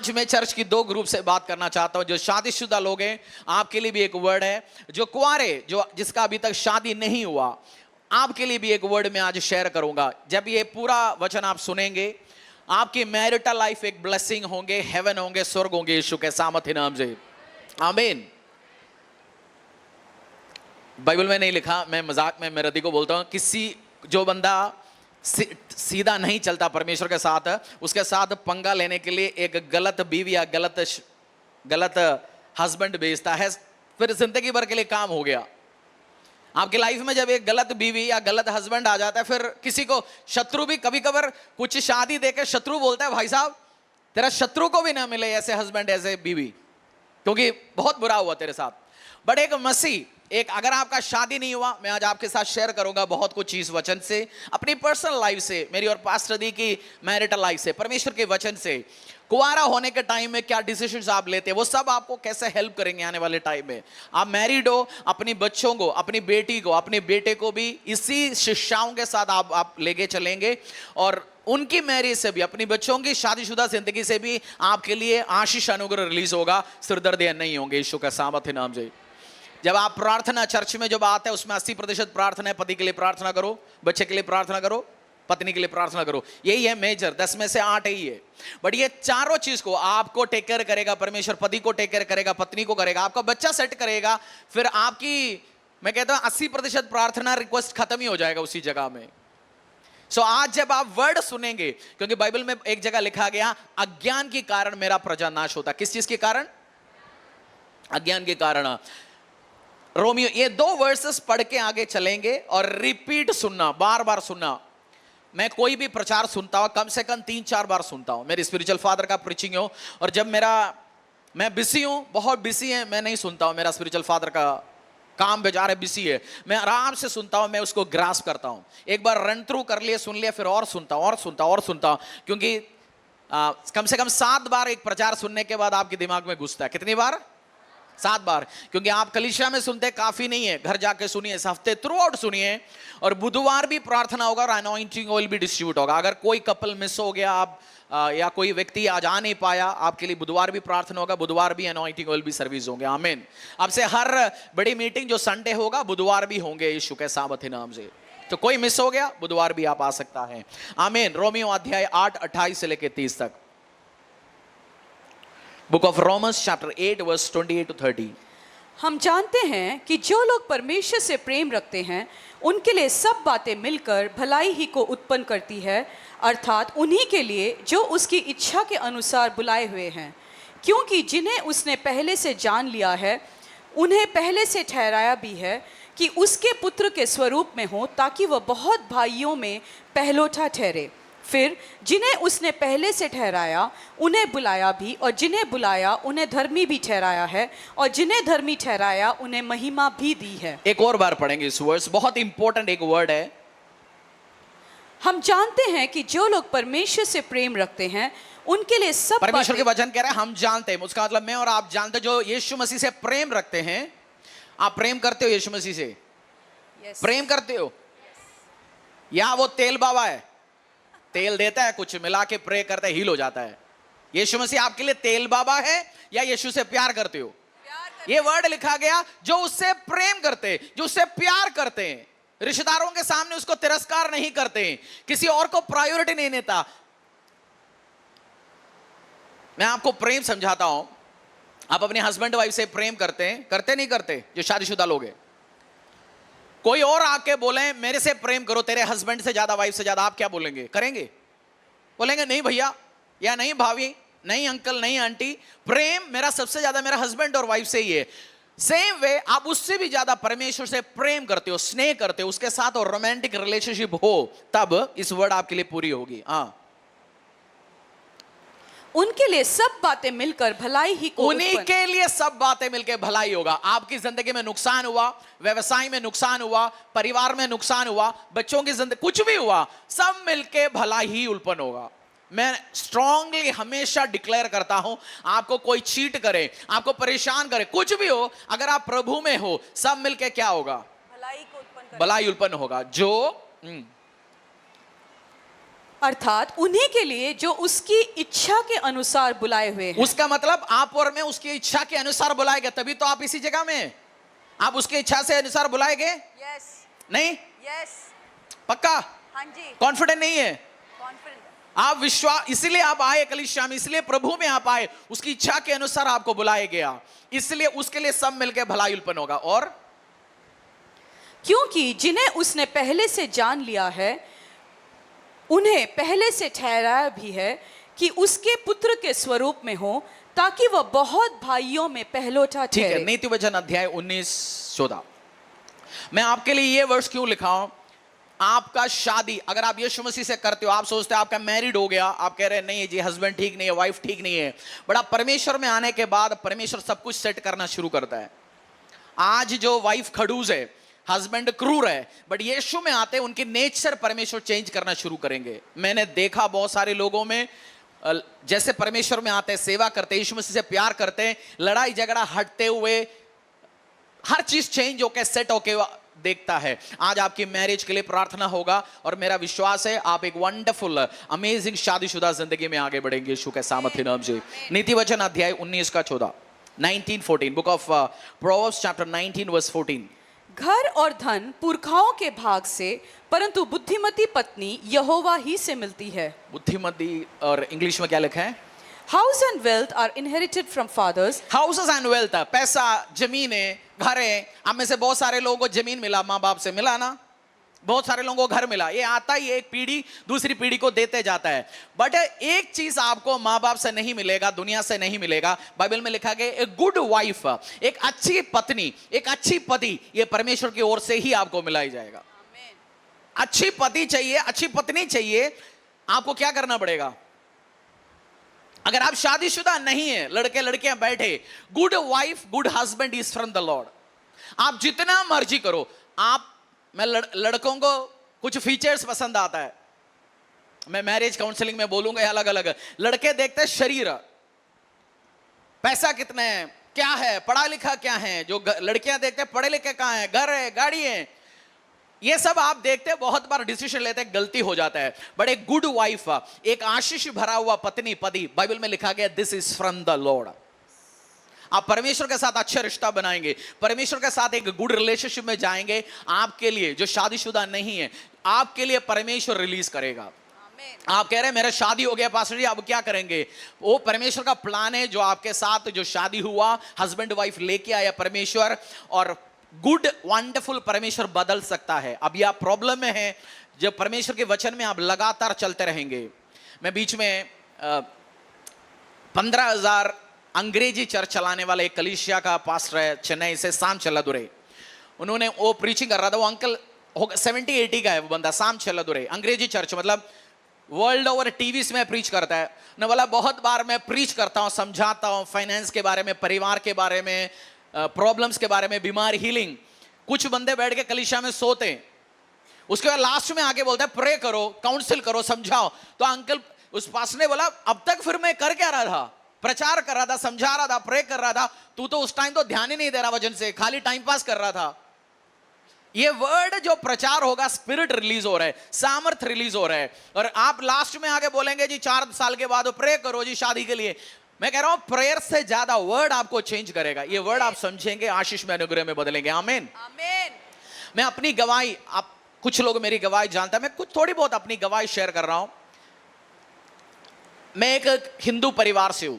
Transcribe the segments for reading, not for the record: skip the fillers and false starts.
आज मैं चर्च की दो ग्रुप से बात करना चाहता हूं। जो शादीशुदा लोग हैं, आपके लिए भी एक वर्ड है। जो कुंवारे, जो जिसका अभी तक शादी नहीं हुआ, आपके लिए भी एक वर्ड मैं आज शेयर करूंगा। जब ये पूरा वचन आप सुनेंगे, आपकी मैरिटल लाइफ एक ब्लेसिंग होंगे, हेवन होंगे, स्वर्ग होंगे, यीशु के सामर्थ्य नाम से, आमीन। बाइबल में नहीं लिखा, मैं मजाक में मेरे को बोलता हूं, किसी जो बंदा सीधा नहीं चलता परमेश्वर के साथ, उसके साथ पंगा लेने के लिए एक गलत बीवी या गलत हस्बैंड भेजता है, फिर जिंदगी भर के लिए काम हो गया। आपकी लाइफ में जब एक गलत बीवी या गलत हस्बैंड आ जाता है, फिर किसी को शत्रु भी कभी कभार कुछ शादी देकर शत्रु बोलता है, भाई साहब तेरा शत्रु को भी ना मिले ऐसे हस्बैंड ऐसे बीवी, क्योंकि बहुत बुरा हुआ तेरे साथ। बट एक मसीह, एक अगर आपका शादी नहीं हुआ, मैं आज आपके साथ शेयर करूंगा बहुत कुछ इस वचन से, अपनी पर्सनल लाइफ से, मेरी और पास्टर दी की मैरिटल लाइफ से, परमेश्वर के वचन से। कुंवारा होने के टाइम में क्या डिसीजंस आप लेते हैं, वो सब आपको कैसे हेल्प करेंगे आने वाले टाइम में। आप मैरिड हो, अपनी बच्चों को, अपनी बेटी को, अपने बेटे को भी इसी शिक्षाओं के साथ आप लेके चलेंगे, और उनकी मैरिज से भी, अपनी बच्चों की शादीशुदा जिंदगी से भी आपके लिए आशीष अनुग्रह रिलीज होगा, सिरदर्दियां नहीं होंगे, यीशु का सामर्थ्य नाम से। जब आप प्रार्थना चर्च में जब आते हैं, उसमें 80% प्रार्थना है, पति के लिए प्रार्थना करो, बच्चे के लिए प्रार्थना करो, पत्नी के लिए प्रार्थना करो, यही है मेजर, 10 में से 8 ही है। बट ये चारों चीज को आपको टेक केयर करेगा परमेश्वर, पति को टेक केयर करेगा, पत्नी को करेगा, आपका बच्चा सेट करेगा, फिर आपकी, मैं कहता हूं 80% प्रार्थना रिक्वेस्ट खत्म ही हो जाएगा उसी जगह में। सो आज जब आप वर्ड सुनेंगे, क्योंकि बाइबल में एक जगह लिखा गया, अज्ञान के कारण मेरा प्रजा नाश होता। किस चीज के कारण? अज्ञान के कारण। रोमियो, ये 2 वर्सेस पढ़ के आगे चलेंगे और रिपीट सुनना, बार बार सुनना। मैं कोई भी प्रचार सुनता हूं, कम से कम 3-4 बार सुनता हूं। मेरे स्पिरिचुअल फादर का प्रीचिंग हो, और जब मैं बिजी हूं, बहुत बिजी है, मैं नहीं सुनता हूं। मेरा स्पिरिचुअल फादर का काम बेजार है, बिजी है, मैं आराम से सुनता हूं, मैं उसको ग्रास्प करता हूं। एक बार रन थ्रू कर लिए, सुन लिया, फिर और सुनता हूं, और सुनता हूं, क्योंकि कम से कम 7 बार एक प्रचार सुनने के बाद आपके दिमाग में घुसता है। कितनी बार? 7 बार। क्योंकि आप कलीसिया में सुनते काफी नहीं है, घर जाके सुनिए, इस हफ्ते थ्रू आउट सुनिए, और बुधवार भी प्रार्थना होगा और अनॉइंटिंग ऑयल भी डिस्ट्रीब्यूट होगा। अगर कोई कपल मिस हो गया, आप या कोई व्यक्ति आज आ नहीं पाया, आपके लिए बुधवार भी प्रार्थना होगा, बुधवार भी अनॉइंटिंग ऑयल भी सर्विस होंगे, आमीन। अब से हर बड़ी मीटिंग जो संडे होगा, बुधवार भी होंगे, यीशु के सामर्थ्य नाम से। तो कोई मिस हो गया, बुधवार भी आप आ सकता है, आमीन। रोमियो अध्याय 8:28 से लेकर 30 तक। Book of Romans chapter 8 verse 28 to 30। हम जानते हैं कि जो लोग परमेश्वर से प्रेम रखते हैं, उनके लिए सब बातें मिलकर भलाई ही को उत्पन्न करती है, अर्थात उन्हीं के लिए जो उसकी इच्छा के अनुसार बुलाए हुए हैं। क्योंकि जिन्हें उसने पहले से जान लिया है, उन्हें पहले से ठहराया भी है कि उसके पुत्र के स्वरूप में हो, ताकि वह बहुत भाइयों में पहलोठा ठहरे। फिर जिन्हें उसने पहले से ठहराया, उन्हें बुलाया भी, और जिन्हें बुलाया उन्हें धर्मी भी ठहराया है, और जिन्हें धर्मी ठहराया उन्हें महिमा भी दी है। एक और बार पढ़ेंगे इस वर्ड्स, बहुत इंपॉर्टेंट एक वर्ड है। हम जानते हैं कि जो लोग परमेश्वर से प्रेम रखते हैं, उनके लिए सब परमेश्वर के वचन कह रहा है हम जानते हैं, उसका मतलब मैं और आप जानते हैं। जो यीशु मसीह से प्रेम रखते हैं, आप प्रेम करते हो यीशु मसीह से? प्रेम करते हो? या वो तेल बाबा है, तेल देता है, कुछ मिला के प्रे करता है, हील हो जाता है? यीशु मसीह आपके लिए तेल बाबा है, या यीशु से प्यार करते हो? ये वर्ड लिखा गया, जो उससे प्रेम करते, जो उससे प्यार करते हैं, रिश्तेदारों के सामने उसको तिरस्कार नहीं करते, किसी और को प्रायोरिटी नहीं देता। मैं आपको प्रेम समझाता हूं। आप अपने हस्बैंड वाइफ से प्रेम करते हैं, करते नहीं करते? जो शादीशुदा लोग हैं, कोई और आके बोले मेरे से प्रेम करो, तेरे हस्बैंड से ज्यादा, वाइफ से ज्यादा, आप क्या बोलेंगे? करेंगे? बोलेंगे नहीं भैया, या नहीं भाभी, नहीं अंकल, नहीं आंटी, प्रेम मेरा सबसे ज्यादा मेरा हस्बैंड और वाइफ से ही है। सेम वे आप उससे भी ज्यादा परमेश्वर से प्रेम करते हो, स्नेह करते हो, उसके साथ और रोमांटिक रिलेशनशिप हो, तब इस वर्ड आपके लिए पूरी होगी। हाँ, उनके लिए सब बातें मिलकर भलाई ही को, उन्हीं के लिए सब बातें मिलकर भलाई होगा। आपकी जिंदगी में नुकसान हुआ, व्यवसाय में नुकसान हुआ, परिवार में नुकसान हुआ, बच्चों की जिंदगी, कुछ भी हुआ, सब मिलके भलाई ही उत्पन्न होगा। मैं स्ट्रांगली हमेशा डिक्लेयर करता हूं, आपको कोई चीट करे, आपको परेशान करे, कुछ भी हो, अगर आप प्रभु में हो, सब मिलके क्या होगा? भलाई उत्पन्न होगा। जो अर्थात उन्हीं के लिए जो उसकी इच्छा के अनुसार बुलाए हुए हैं। उसका मतलब आप और मैं उसकी इच्छा के अनुसार बुलाए गए, तभी तो आप इसी जगह में हैं। आप उसकी इच्छा से अनुसार बुलाए गए? यस नहीं? यस, पक्का? हाँ जी, कॉन्फिडेंट नहीं है? कॉन्फिडेंट। आप विश्वास, इसलिए आप आए कलीसिया में, इसलिए प्रभु में आप आए, उसकी इच्छा के अनुसार आपको बुलाया गया, इसलिए उसके लिए सब मिलकर भलाई उत्पन्न होगा। और क्योंकि जिन्हें उसने पहले से जान लिया है उन्हें पहले से ठहराया भी है कि उसके पुत्र के स्वरूप में हो, ताकि वह बहुत भाइयों में पहलोठा ठीक है, ठहरे। नीति वचन अध्याय 19:14। मैं आपके लिए ये वर्ष क्यों लिखा हूं? आपका शादी अगर आप यीशु मसीह से करते हो, आप सोचते हो आपका मैरिड हो गया, आप कह रहे हैं नहीं जी हस्बैंड ठीक नहीं है, वाइफ ठीक नहीं है, बट आप परमेश्वर में आने के बाद परमेश्वर सब कुछ सेट करना शुरू करता है। आज जो वाइफ खड़ूस है, हस्बैंड क्रूर है, बट यीशु में आते उनकी नेचर परमेश्वर चेंज करना शुरू करेंगे। मैंने देखा बहुत सारे लोगों में, जैसे परमेश्वर में आते, सेवा करते, यीशु मसीह से प्यार करते, लड़ाई झगड़ा हटते हुए हर चीज चेंज होके सेट होके देखता है। आज आपकी मैरिज के लिए प्रार्थना होगा और मेरा विश्वास है आप एक वंडरफुल अमेजिंग शादीशुदा जिंदगी में आगे बढ़ेंगे यीशु के सामर्थ्य नाम से। नीति वचन अध्याय 19:14, 19:14, book of Proverbs chapter 19 verse 14। घर और धन पुरखाओं के भाग से, परंतु बुद्धिमती पत्नी यहोवा ही से मिलती है। बुद्धिमती, और इंग्लिश में क्या लिखा है? House and wealth are inherited from fathers. Houses and wealth, पैसा, जमीनें, घर है। हम में से बहुत सारे लोगों को जमीन मिला, माँ बाप से मिला ना, बहुत सारे लोगों को घर मिला, ये आता ही एक पीढ़ी दूसरी पीढ़ी को देते जाता है। बट एक चीज आपको माँ बाप से नहीं मिलेगा, दुनिया से नहीं मिलेगा। बाइबल में लिखा गया एक गुड वाइफ, एक अच्छी पत्नी, एक अच्छी पति, ये परमेश्वर की ओर से ही आपको मिलाई जाएगा। अच्छी पति चाहिए, अच्छी पत्नी चाहिए, आपको क्या करना पड़ेगा? अगर आप शादीशुदा नहीं है, लड़के लड़कियां बैठे, good wife good husband is from the Lord. आप जितना मर्जी करो, आप, मैं लड़कों को कुछ फीचर्स पसंद आता है, मैं मैरिज काउंसलिंग में बोलूंगा अलग अलग। लड़के देखते हैं शरीर, पैसा कितने है, क्या है, पढ़ा लिखा क्या है। जो लड़कियां देखते हैं पढ़े लिखे कहाँ है, घर है, गाड़ी है, ये सब आप देखते हैं। बहुत बार डिसीजन लेते हैं, गलती हो जाता है। बट एक गुड वाइफ, एक आशीष भरा हुआ पत्नी, पति, बाइबल में लिखा गया this is from the Lord. आप परमेश्वर के साथ अच्छा रिश्ता बनाएंगे, परमेश्वर के साथ एक गुड रिलेशनशिप में जाएंगे। आपके लिए जो शादीशुदा नहीं है, आपके लिए परमेश्वर रिलीज करेगा। आप कह रहे हैं मेरा शादी हो गया पास्टर जी, अब क्या करेंगे? वो परमेश्वर का प्लान है, जो आपके साथ जो शादी हुआ, हस्बैंड वाइफ लेके आया परमेश्वर, और गुड वंडरफुल परमेश्वर बदल सकता है। अभी आप प्रॉब्लम में हैं, जब परमेश्वर के वचन में आप लगातार चलते रहेंगे। मैं बीच में 15,000 अंग्रेजी चर्च चलाने वाले एक कलीसिया का पास्टर है, चेन्नई से, साम चल्लादुरे। उन्होंने वो प्रीचिंग कर रहा था, वो अंकल 70-80 का है वो बंदा, साम चल्लादुरे। अंग्रेजी चर्च मतलब वर्ल्ड ओवर टीवी में प्रीच करता है न। बोला बहुत बार मैं प्रीच करता हूँ, समझाता हूँ फाइनेंस के बारे में, परिवार के बारे में, प्रॉब्लम्स के बारे में, बीमार हीलिंग। कुछ बंदे बैठ के कलीसिया में सोते, उसके बाद लास्ट में आके बोलते हैं प्रे करो, काउंसिल करो, समझाओ। तो अंकल, उस पास ने बोला अब तक फिर मैं कर क्या रहा था? प्रचार कर रहा था, समझा रहा था, प्रे कर रहा था, तू तो उस टाइम तो ध्यान ही नहीं दे रहा वजन से, खाली टाइम पास कर रहा था। ये वर्ड जो प्रचार होगा, स्पिरिट रिलीज हो रहा है, सामर्थ रिलीज हो रहा है, और आप लास्ट में आके बोलेंगे जी 4 साल के बाद प्रे करो जी शादी के लिए। मैं कह रहा हूं प्रेयर से ज्यादा वर्ड आपको चेंज करेगा। ये वर्ड आप समझेंगे, आशीष में, अनुग्रह में बदलेंगे। आमीन, आमीन। मैं अपनी गवाही, आप कुछ लोग मेरी गवाही जानते हैं, मैं कुछ थोड़ी बहुत अपनी गवाही शेयर कर रहा हूं। मैं एक हिंदू परिवार से हूं,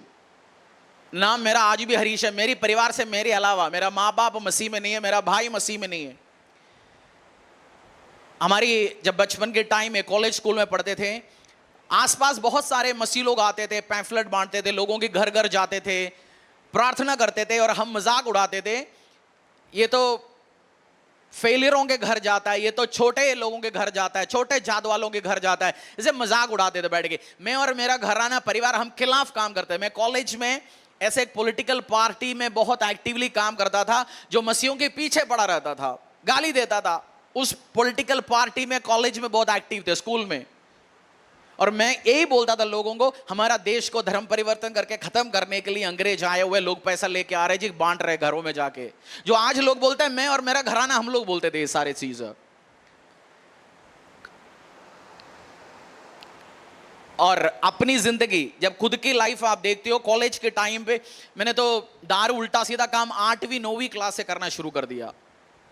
नाम मेरा आज भी हरीश है। मेरी परिवार से, मेरे अलावा मेरा माँ बाप मसीह में नहीं है, मेरा भाई मसीह में नहीं है। हमारी जब बचपन के टाइम में कॉलेज स्कूल में पढ़ते थे, आसपास बहुत सारे मसीह लोग आते थे, पैम्फलेट बांटते थे, लोगों के घर घर जाते थे, प्रार्थना करते थे, और हम मजाक उड़ाते थे, ये तो फेलियरों के घर जाता है, ये तो छोटे लोगों के घर जाता है, छोटे जात वालों के घर जाता है, इसे मजाक उड़ाते थे बैठ के। मैं और मेरा घराना परिवार, हम खिलाफ काम करते हैं। मैं कॉलेज में ऐसे एक पॉलिटिकल पार्टी में बहुत एक्टिवली काम करता था, जो मसीहों के पीछे पड़ा रहता था, गाली देता था। उस पॉलिटिकल पार्टी में कॉलेज में बहुत एक्टिव थे, स्कूल में। और मैं यही बोलता था लोगों को, हमारा देश को धर्म परिवर्तन करके खत्म करने के लिए अंग्रेज आए हुए लोग पैसा लेके आ रहे जी, बांट रहे घरों में जाके। जो आज लोग बोलते हैं, मैं और मेरा घराना, हम लोग बोलते थे ये सारे चीज। और अपनी जिंदगी जब खुद की लाइफ आप देखते हो, कॉलेज के टाइम पे मैंने तो दारू उल्टा सीधा काम 8वीं 9वीं क्लास से करना शुरू कर दिया।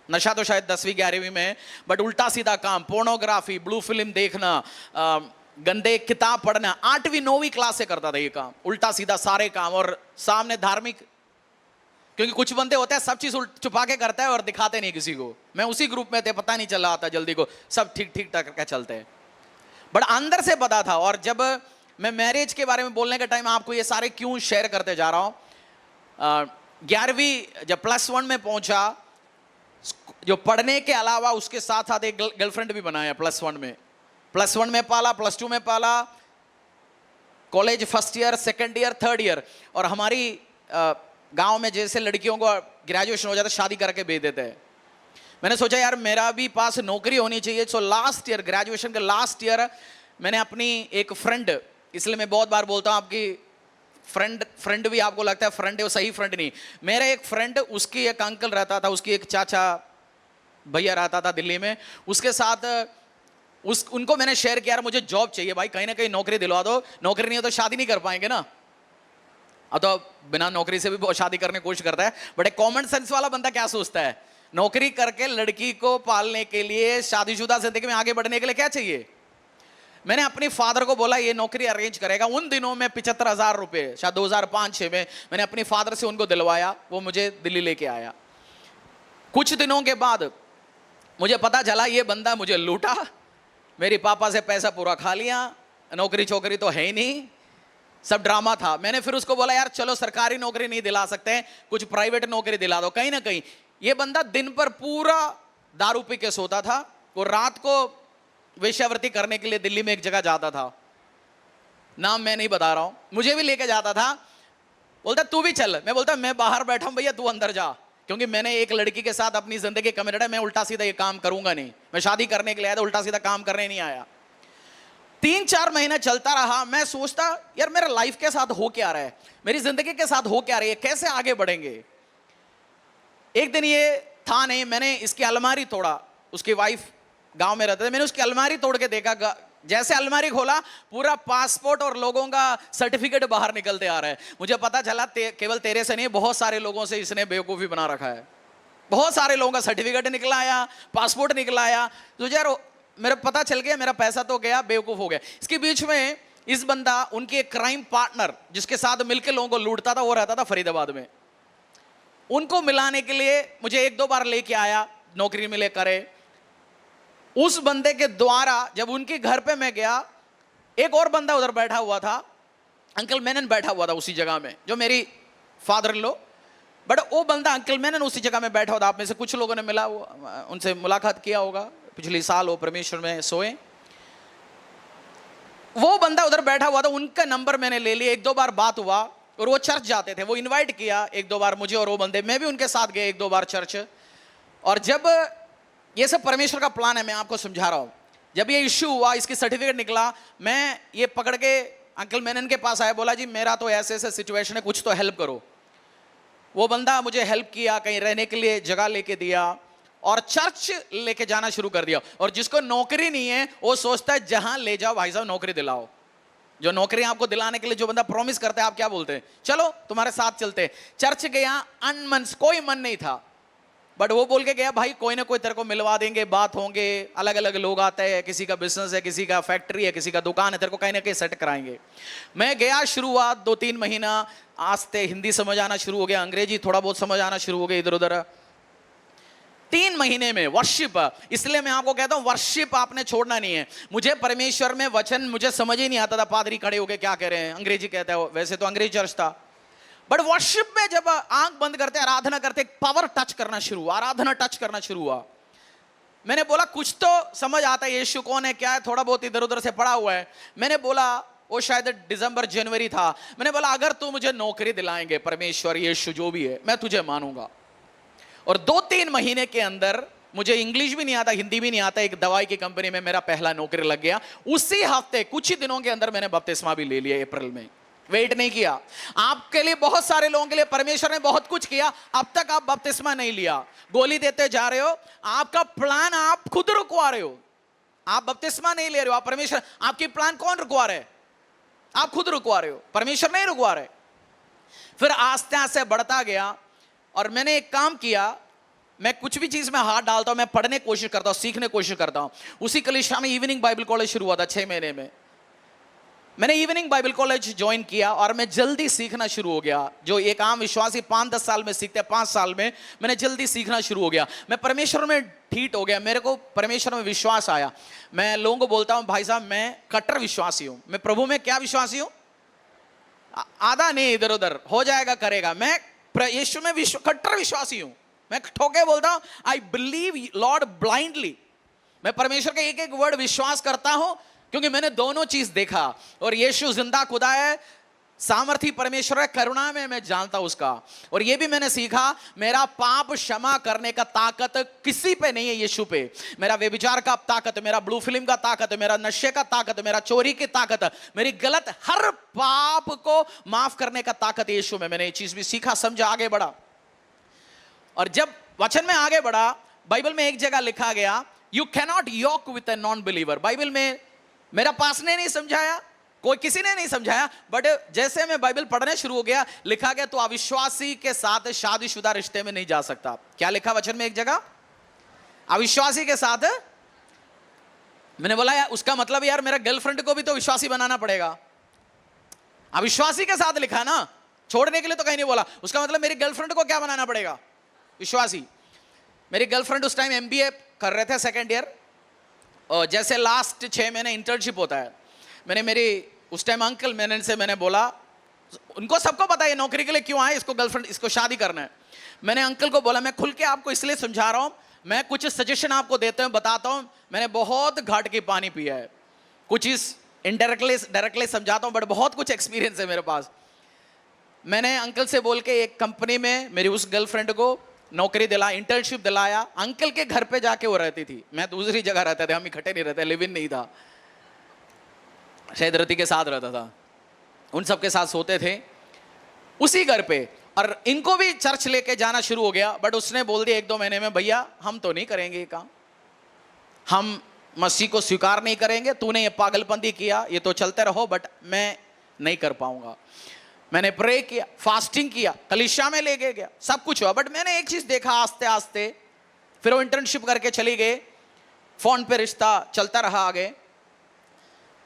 नशा तो शायद 10वीं 11वीं में, बट उल्टा सीधा काम, पोर्नोग्राफी, ब्लू फिल्म देखना, गंदे किताब पढ़ना, 8वीं 9वीं क्लास से करता था ये काम, उल्टा सीधा सारे काम। और सामने धार्मिक, क्योंकि कुछ बंदे होते हैं सब चीज छुपा के करता है और दिखाते नहीं किसी को। मैं उसी ग्रुप में थे, पता नहीं चला आता जल्दी को, सब ठीक ठीक ठाक करके चलते हैं, बट अंदर से पता था। और जब मैं मैरिज के बारे में बोलने के टाइम आपको ये सारे क्यों शेयर करते जा रहा हूं, 11वीं जब +1 में पहुंचा, जो पढ़ने के अलावा उसके साथ साथ एक गर्लफ्रेंड भी बनाया +1 में, +1 में पाला, +2 में पाला, college first year, second year, third year. और हमारी गांव में जैसे लड़कियों को ग्रेजुएशन हो जाता शादी करके भेज देते हैं, मैंने सोचा यार मेरा भी पास नौकरी होनी चाहिए। सो लास्ट ईयर, ग्रेजुएशन के लास्ट ईयर, मैंने अपनी एक फ्रेंड, इसलिए मैं बहुत बार बोलता हूं आपकी फ्रेंड भी आपको लगता है फ्रेंड है, वो सही फ्रेंड नहीं। मेरा एक फ्रेंड, उसकी एक अंकल रहता था, उसकी एक चाचा भैया रहता था दिल्ली में, उसके साथ उनको मैंने शेयर किया यार मुझे जॉब चाहिए भाई, कहीं ना कहीं नौकरी दिलवा दो, नौकरी नहीं हो तो शादी नहीं कर पाएंगे ना। अब तो बिना नौकरी से भी बहुत शादी करने की कोशिश करता है, बट एक कॉमन सेंस वाला बंदा क्या सोचता है, नौकरी करके लड़की को पालने के लिए, शादीशुदा जिंदगी में आगे बढ़ने के लिए क्या चाहिए। मैंने अपने फादर को बोला ये नौकरी अरेंज करेगा। उन दिनों में 75,000 रुपए, शायद 2005-6 में मैंने अपने फादर से उनको दिलवाया, वो मुझे दिल्ली लेके आया। कुछ दिनों के बाद मुझे पता चला ये बंदा मुझे लूटा, मेरे पापा से पैसा पूरा खा लिया, नौकरी चौकरी तो है ही नहीं, सब ड्रामा था। मैंने फिर उसको बोला यार चलो सरकारी नौकरी नहीं दिला सकते, कुछ प्राइवेट नौकरी दिला दो कहीं ना कहीं। ये बंदा दिन पर पूरा दारू पी के सोता था, वो रात को वेश्यावृत्ति करने के लिए दिल्ली में एक जगह जाता था, नाम मैं नहीं बता रहा हूं, मुझे भी लेके जाता था, बोलता तू भी चल। मैं बोलता मैं बाहर बैठा हूं भैया, तू अंदर जा, क्योंकि मैंने एक लड़की के साथ अपनी जिंदगी कमिटेड है, मैं उल्टा सीधा ये काम करूंगा नहीं, मैं शादी करने के लिए आया था, उल्टा सीधा काम करने नहीं आया। 3-4 महीने चलता रहा, मैं सोचता यार मेरा लाइफ के साथ हो क्या रहा है, मेरी जिंदगी के साथ हो क्या रही है, कैसे आगे बढ़ेंगे। एक दिन ये था नहीं, मैंने इसकी अलमारी तोड़ा, उसकी वाइफ गांव में रहते थे, मैंने उसकी अलमारी तोड़ के देखा, जैसे अलमारी खोला पूरा पासपोर्ट और लोगों का सर्टिफिकेट बाहर निकलते आ रहा है। मुझे पता चला केवल तेरे से नहीं, बहुत सारे लोगों से इसने बेवकूफ़ी बना रखा है, बहुत सारे लोगों का सर्टिफिकेट निकला आया, पासपोर्ट निकला आया। तो यार मेरा पता चल गया, मेरा पैसा तो गया, बेवकूफ़ हो गया। इसके बीच में इस बंदा, उनके एक क्राइम पार्टनर जिसके साथ मिलकर लोगों को लूटता था, वो रहता था फरीदाबाद में। उनको मिलाने के लिए मुझे 1-2 बार लेके आया, नौकरी मिले करे। उस बंदे के द्वारा जब उनके घर पे मैं गया, एक और बंदा उधर बैठा हुआ था, अंकल मेनन बैठा हुआ था उसी जगह में, जो मेरी फादर इन लॉ, बट वो बंदा अंकल मेनन उसी जगह में बैठा हुआ था। आप में से कुछ लोगों ने मिला, उनसे मुलाकात किया होगा, पिछले साल वो परमेश्वर में सोए। वो बंदा उधर बैठा हुआ था, उनका नंबर मैंने ले लिया, 1-2 बार बात हुआ, और वो चर्च जाते थे, वो इनवाइट किया 1-2 बार मुझे और वो बंदे, मैं भी उनके साथ गए 1-2 बार चर्च। और जब ये सब परमेश्वर का प्लान है, मैं आपको समझा रहा हूं, जब ये इश्यू हुआ, इसकी सर्टिफिकेट निकला, मैं ये पकड़ के अंकल मेनन के पास आया, बोला जी मेरा तो ऐसे ऐसे सिचुएशन है, कुछ तो हेल्प करो। वो बंदा मुझे हेल्प किया, कहीं रहने के लिए जगह लेके दिया और चर्च लेके जाना शुरू कर दिया। और जिसको नौकरी नहीं है वो सोचता है जहां ले जाओ भाई साहब नौकरी दिलाओ। जो नौकरी आपको दिलाने के लिए जो बंदा प्रॉमिस करता है, आप क्या बोलते हैं, चलो तुम्हारे साथ चलते हैं। चर्च गया, अनमन, कोई मन नहीं था, बट वो बोल के गया भाई कोई ना कोई तेरे को मिलवा देंगे, बात होंगे, अलग अलग लोग आते हैं, किसी का बिजनेस है, किसी का फैक्ट्री है, किसी का दुकान है, तेरे को कहीं ना कहीं सेट कराएंगे। मैं गया, शुरुआत 2-3 महीना आस्ते हिंदी समझ आना शुरू हो गया, अंग्रेजी थोड़ा बहुत समझ आना शुरू हो गया इधर उधर। 3 महीने में वर्शिप, इसलिए मैं आपको कहता हूं वर्शिप आपने छोड़ना नहीं है। मुझे परमेश्वर में वचन मुझे समझ ही नहीं आता था, पादरी खड़े हो गए क्या कह रहे हैं, अंग्रेजी कहता है, वैसे तो अंग्रेजी चर्च था, बट वर्शिप में जब आंख बंद करते आराधना करते, पावर टच करना शुरू हुआ, आराधना टच करना शुरू हुआ। मैंने बोला कुछ तो समझ आता है, यीशु कौन है क्या है, थोड़ा बहुत इधर उधर से पढ़ा हुआ है। मैंने बोला, वो शायद दिसंबर जनवरी था, मैंने बोला अगर तू मुझे नौकरी दिलाएंगे परमेश्वर, यीशु जो भी है, मैं तुझे मानूंगा। और 2-3 महीने के अंदर, मुझे इंग्लिश भी नहीं आता, हिंदी भी नहीं आता, एक दवाई की कंपनी में मेरा पहला नौकरी लग गया। उसी हफ्ते कुछ ही दिनों के अंदर मैंने बपतिस्मा भी ले लिया, अप्रैल में, वेट नहीं किया। आपके लिए, बहुत सारे लोगों के लिए परमेश्वर ने बहुत कुछ किया, अब तक आप बपतिस्मा नहीं लिया, गोली देते जा रहे हो, आपका प्लान आप खुद रुकवा रहे हो, आप बपतिस्मा नहीं ले रहे हो, आप परमेश्वर, आपकी प्लान कौन रुकवा रहे है? आप खुद रुकवा रहे हो, परमेश्वर नहीं रुकवा रहे। फिर आस्ते आस्ते बढ़ता गया और मैंने एक काम किया, मैं कुछ भी चीज में हाथ डालता हूं, मैं पढ़ने की कोशिश करता हूं, सीखने की कोशिश करता हूं। उसी कलीसिया में इवनिंग बाइबल कॉलेज शुरू हुआ था 6 महीने में। मैंने इवनिंग बाइबल कॉलेज ज्वाइन किया और मैं जल्दी सीखना शुरू हो गया। जो एक आम विश्वासी 5-10 साल में सीखते हैं, 5 साल में मैंने जल्दी सीखना शुरू हो गया। मैं परमेश्वर में ठीट हो गया, मेरे को परमेश्वर में विश्वास आया। मैं लोगों को बोलता हूं, भाई साहब मैं कट्टर विश्वासी हूं। मैं प्रभु में क्या विश्वासी हूं? आधा नहीं, इधर उधर हो जाएगा करेगा। मैं यीशु में कट्टर विश्वासी हूं। मैं ठोके बोलता हूं, आई बिलीव लॉर्ड ब्लाइंडली। मैं परमेश्वर के एक एक वर्ड विश्वास करता हूं, क्योंकि मैंने दोनों चीज देखा। और यीशु जिंदा खुदा है, सामर्थी परमेश्वर है, करुणा में मैं जानता हूं उसका। और ये भी मैंने सीखा, मेरा पाप क्षमा करने का ताकत किसी पे नहीं है, यीशु पे। मेरा व्यभिचार का ताकत, मेरा ब्लू फिल्म का ताकत, मेरा नशे का ताकत, मेरा चोरी की ताकत, मेरी गलत हर पाप को माफ करने का ताकत यीशु में। मैंने ये चीज भी सीखा, समझा, आगे बढ़ा। और जब वचन में आगे बढ़ा, बाइबल में एक जगह लिखा गया, you cannot yoke with a non believer. Bible में मेरा पास ने नहीं समझाया, कोई किसी ने नहीं समझाया, बट जैसे मैं बाइबल पढ़ने शुरू हो गया, लिखा गया तो अविश्वासी के साथ शादीशुदा रिश्ते में नहीं जा सकता। क्या लिखा वचन में एक जगह? अविश्वासी के साथ। मैंने बोला यार, उसका मतलब यार मेरा गर्लफ्रेंड को भी तो विश्वासी बनाना पड़ेगा। अविश्वासी के साथ लिखा ना, छोड़ने के लिए तो कहीं नहीं बोला। उसका मतलब मेरी गर्लफ्रेंड को क्या बनाना पड़ेगा? विश्वासी। मेरी गर्लफ्रेंड उस टाइम MBA कर रहे थे, 2nd ईयर। और जैसे लास्ट 6 महीने इंटर्नशिप होता है, मैंने मेरी उस टाइम अंकल मैंने बोला, उनको सबको पता है नौकरी के लिए क्यों आए, इसको गर्लफ्रेंड, इसको शादी करना है। मैंने अंकल को बोला, मैं खुल के आपको इसलिए समझा रहा हूं, मैं कुछ सजेशन आपको देता हूं, बताता हूं। मैंने बहुत घाट की पानी पिया है, कुछ चीज डायरेक्टली समझाता हूं, बट बहुत कुछ एक्सपीरियंस है मेरे पास। मैंने अंकल से बोल के एक कंपनी में मेरी उस गर्लफ्रेंड को नौकरी दिला, इंटर्नशिप दिलाया। अंकल के घर पे जाके वो रहती थी, मैं दूसरी जगह रहते थे, हम इकट्ठे नहीं रहते, लिव इन नहीं था, शायद रति के साथ रहता था, उन सबके साथ सोते थे उसी घर पे। और इनको भी चर्च लेके जाना शुरू हो गया, बट उसने बोल दिया 1-2 महीने में, भैया हम तो नहीं करेंगे ये काम, हम मसीह को स्वीकार नहीं करेंगे, तूने ये पागलपंती किया, ये तो चलते रहो, बट मैं नहीं कर पाऊंगा। मैंने प्रे किया, फास्टिंग किया, कलीसिया में लेके गया, सब कुछ हुआ, बट मैंने एक चीज देखा आस्ते आस्ते। फिर वो इंटर्नशिप करके चली गई, फोन पे रिश्ता चलता रहा आगे।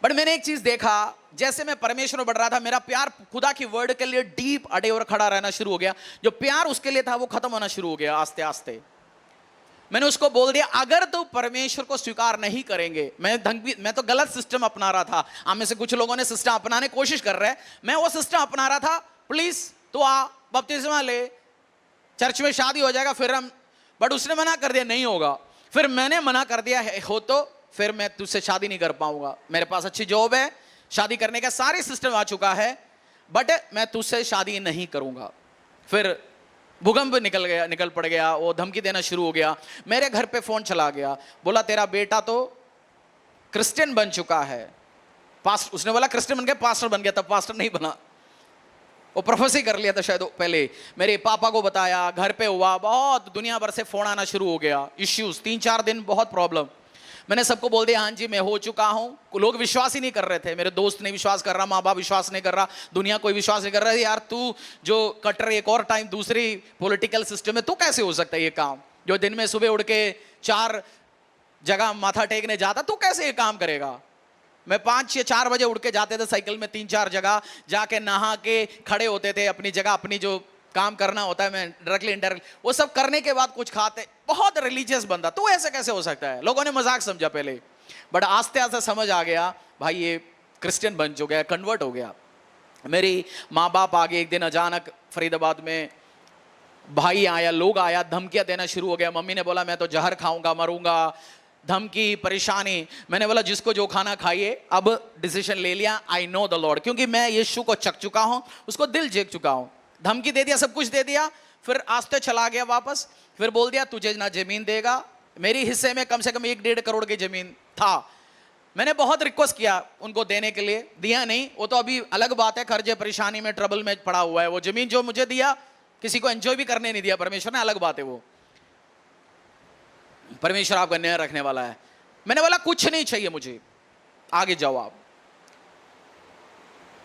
बट मैंने एक चीज देखा, जैसे मैं परमेश्वर में बढ़ रहा था, मेरा प्यार खुदा की वर्ड के लिए डीप अड़े और खड़ा रहना शुरू हो गया। जो प्यार उसके लिए था वो खत्म होना शुरू हो गया आस्ते आस्ते। मैंने उसको बोल दिया, अगर तो परमेश्वर को स्वीकार नहीं करेंगे, मैं तो गलत सिस्टम अपना रहा था। आप में से कुछ लोगों ने सिस्टम अपनाने की कोशिश कर रहे हैं, मैं वो सिस्टम अपना रहा था, प्लीज तो आ बपतिस्मा ले, चर्च में शादी हो जाएगा फिर हम। बट उसने मना कर दिया, नहीं होगा। फिर मैंने मना कर दिया, हो तो फिर मैं तुझसे शादी नहीं कर पाऊंगा, मेरे पास अच्छी जॉब है, शादी करने का सारे सिस्टम आ चुका है, बट मैं तुझसे शादी नहीं करूंगा। फिर भूकंप निकल पड़ गया, वो धमकी देना शुरू हो गया। मेरे घर पे फोन चला गया, बोला तेरा बेटा तो क्रिश्चियन बन चुका है, पास्ट, उसने बोला क्रिश्चियन बन गया, पास्टर बन गया, तब पास्टर नहीं बना, वो प्रोफेसी कर लिया था शायद पहले। मेरे पापा को बताया, घर पे हुआ, बहुत दुनिया भर से फोन आना शुरू हो गया, इश्यूज, 3-4 दिन बहुत प्रॉब्लम। मैंने सबको बोल दिया, हाँ जी मैं हो चुका हूं। लोग विश्वास ही नहीं कर रहे थे, मेरे दोस्त नहीं विश्वास कर रहा, माँ बाप विश्वास नहीं कर रहा, दुनिया कोई विश्वास नहीं कर रहा। यार तू जो कटर एक और टाइम दूसरी पॉलिटिकल सिस्टम में, तू कैसे हो सकता है ये काम, जो दिन में सुबह उठ के 4 जगह माथा टेकने जाता, तू कैसे ये काम करेगा। मैं 5 या 4 बजे उठ के जाते थे साइकिल में, 3-4 जगह जाके नहा के खड़े होते थे अपनी जगह, अपनी जो काम करना होता है, मैं डायरेक्टली इनडायरेक्टली वो सब करने के बाद कुछ खाते। बहुत रिलीजियस बंदा, तो ऐसे कैसे हो सकता है। लोगों ने मजाक समझा पहले, बट आस्ते आस्ते समझ आ गया, भाई ये क्रिश्चियन बन चुका है, कन्वर्ट हो गया। मेरी माँ बाप आ गए एक दिन अचानक, फरीदाबाद में भाई आया, लोग आया, धमकियां देना शुरू हो गया। मम्मी ने बोला मैं तो जहर खाऊंगा, मरूंगा, धमकी, परेशानी। मैंने बोला जिसको जो खाना खाइए, अब डिसीजन ले लिया, आई नो द लॉर्ड, क्योंकि मैं यीशु को चख चुका हूं, उसको दिल जीत चुका हूं। धमकी दे दिया, सब कुछ दे दिया, फिर आस्ते चला गया वापस। फिर बोल दिया तुझे ना जमीन देगा, मेरी हिस्से में कम से कम 1-1.5 करोड़ की जमीन था। मैंने बहुत रिक्वेस्ट किया उनको देने के लिए, दिया नहीं। वो तो अभी अलग बात है, कर्जे परेशानी में ट्रबल में पड़ा हुआ है। वो जमीन जो मुझे दिया, किसी को एंजॉय भी करने नहीं दिया परमेश्वर ने, अलग बात है वो। परमेश्वर आपका न्याय रखने वाला है। मैंने बोला कुछ नहीं चाहिए मुझे, आगे जाओ आप।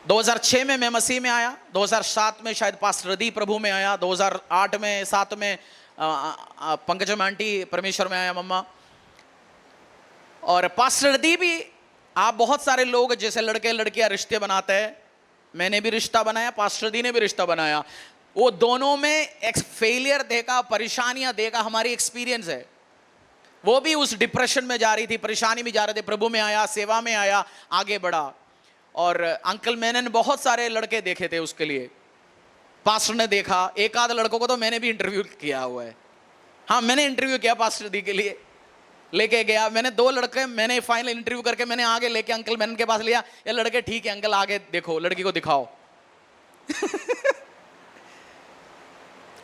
2006 में मैं मसीह में आया, 2007 में शायद पास्टर रदी प्रभु में आया, 2008 में 7 में पंकजम आंटी परमेश्वर में आया, मम्मा। और पास्टर रदी भी, आप बहुत सारे लोग जैसे लड़के लड़कियां रिश्ते बनाते हैं, मैंने भी रिश्ता बनाया, पास्टर दी ने भी रिश्ता बनाया। वो दोनों में एक फेलियर देखा, परेशानियां देखा, हमारी एक्सपीरियंस है। वो भी उस डिप्रेशन में जा रही थी, परेशानी में जा रहे थे, प्रभु में आया, सेवा में आया, आगे बढ़ा। और अंकल मैंने बहुत सारे लड़के देखे थे उसके लिए, पास्टर ने देखा, एक आध लड़कों को तो मैंने भी इंटरव्यू किया हुआ है। हाँ, मैंने इंटरव्यू किया पास्टर दी के लिए, लेके गया मैंने 2 लड़के, मैंने फाइनल इंटरव्यू करके मैंने आगे लेके अंकल मैनन के पास लिया, ये लड़के ठीक है अंकल, आगे देखो, लड़की को दिखाओ।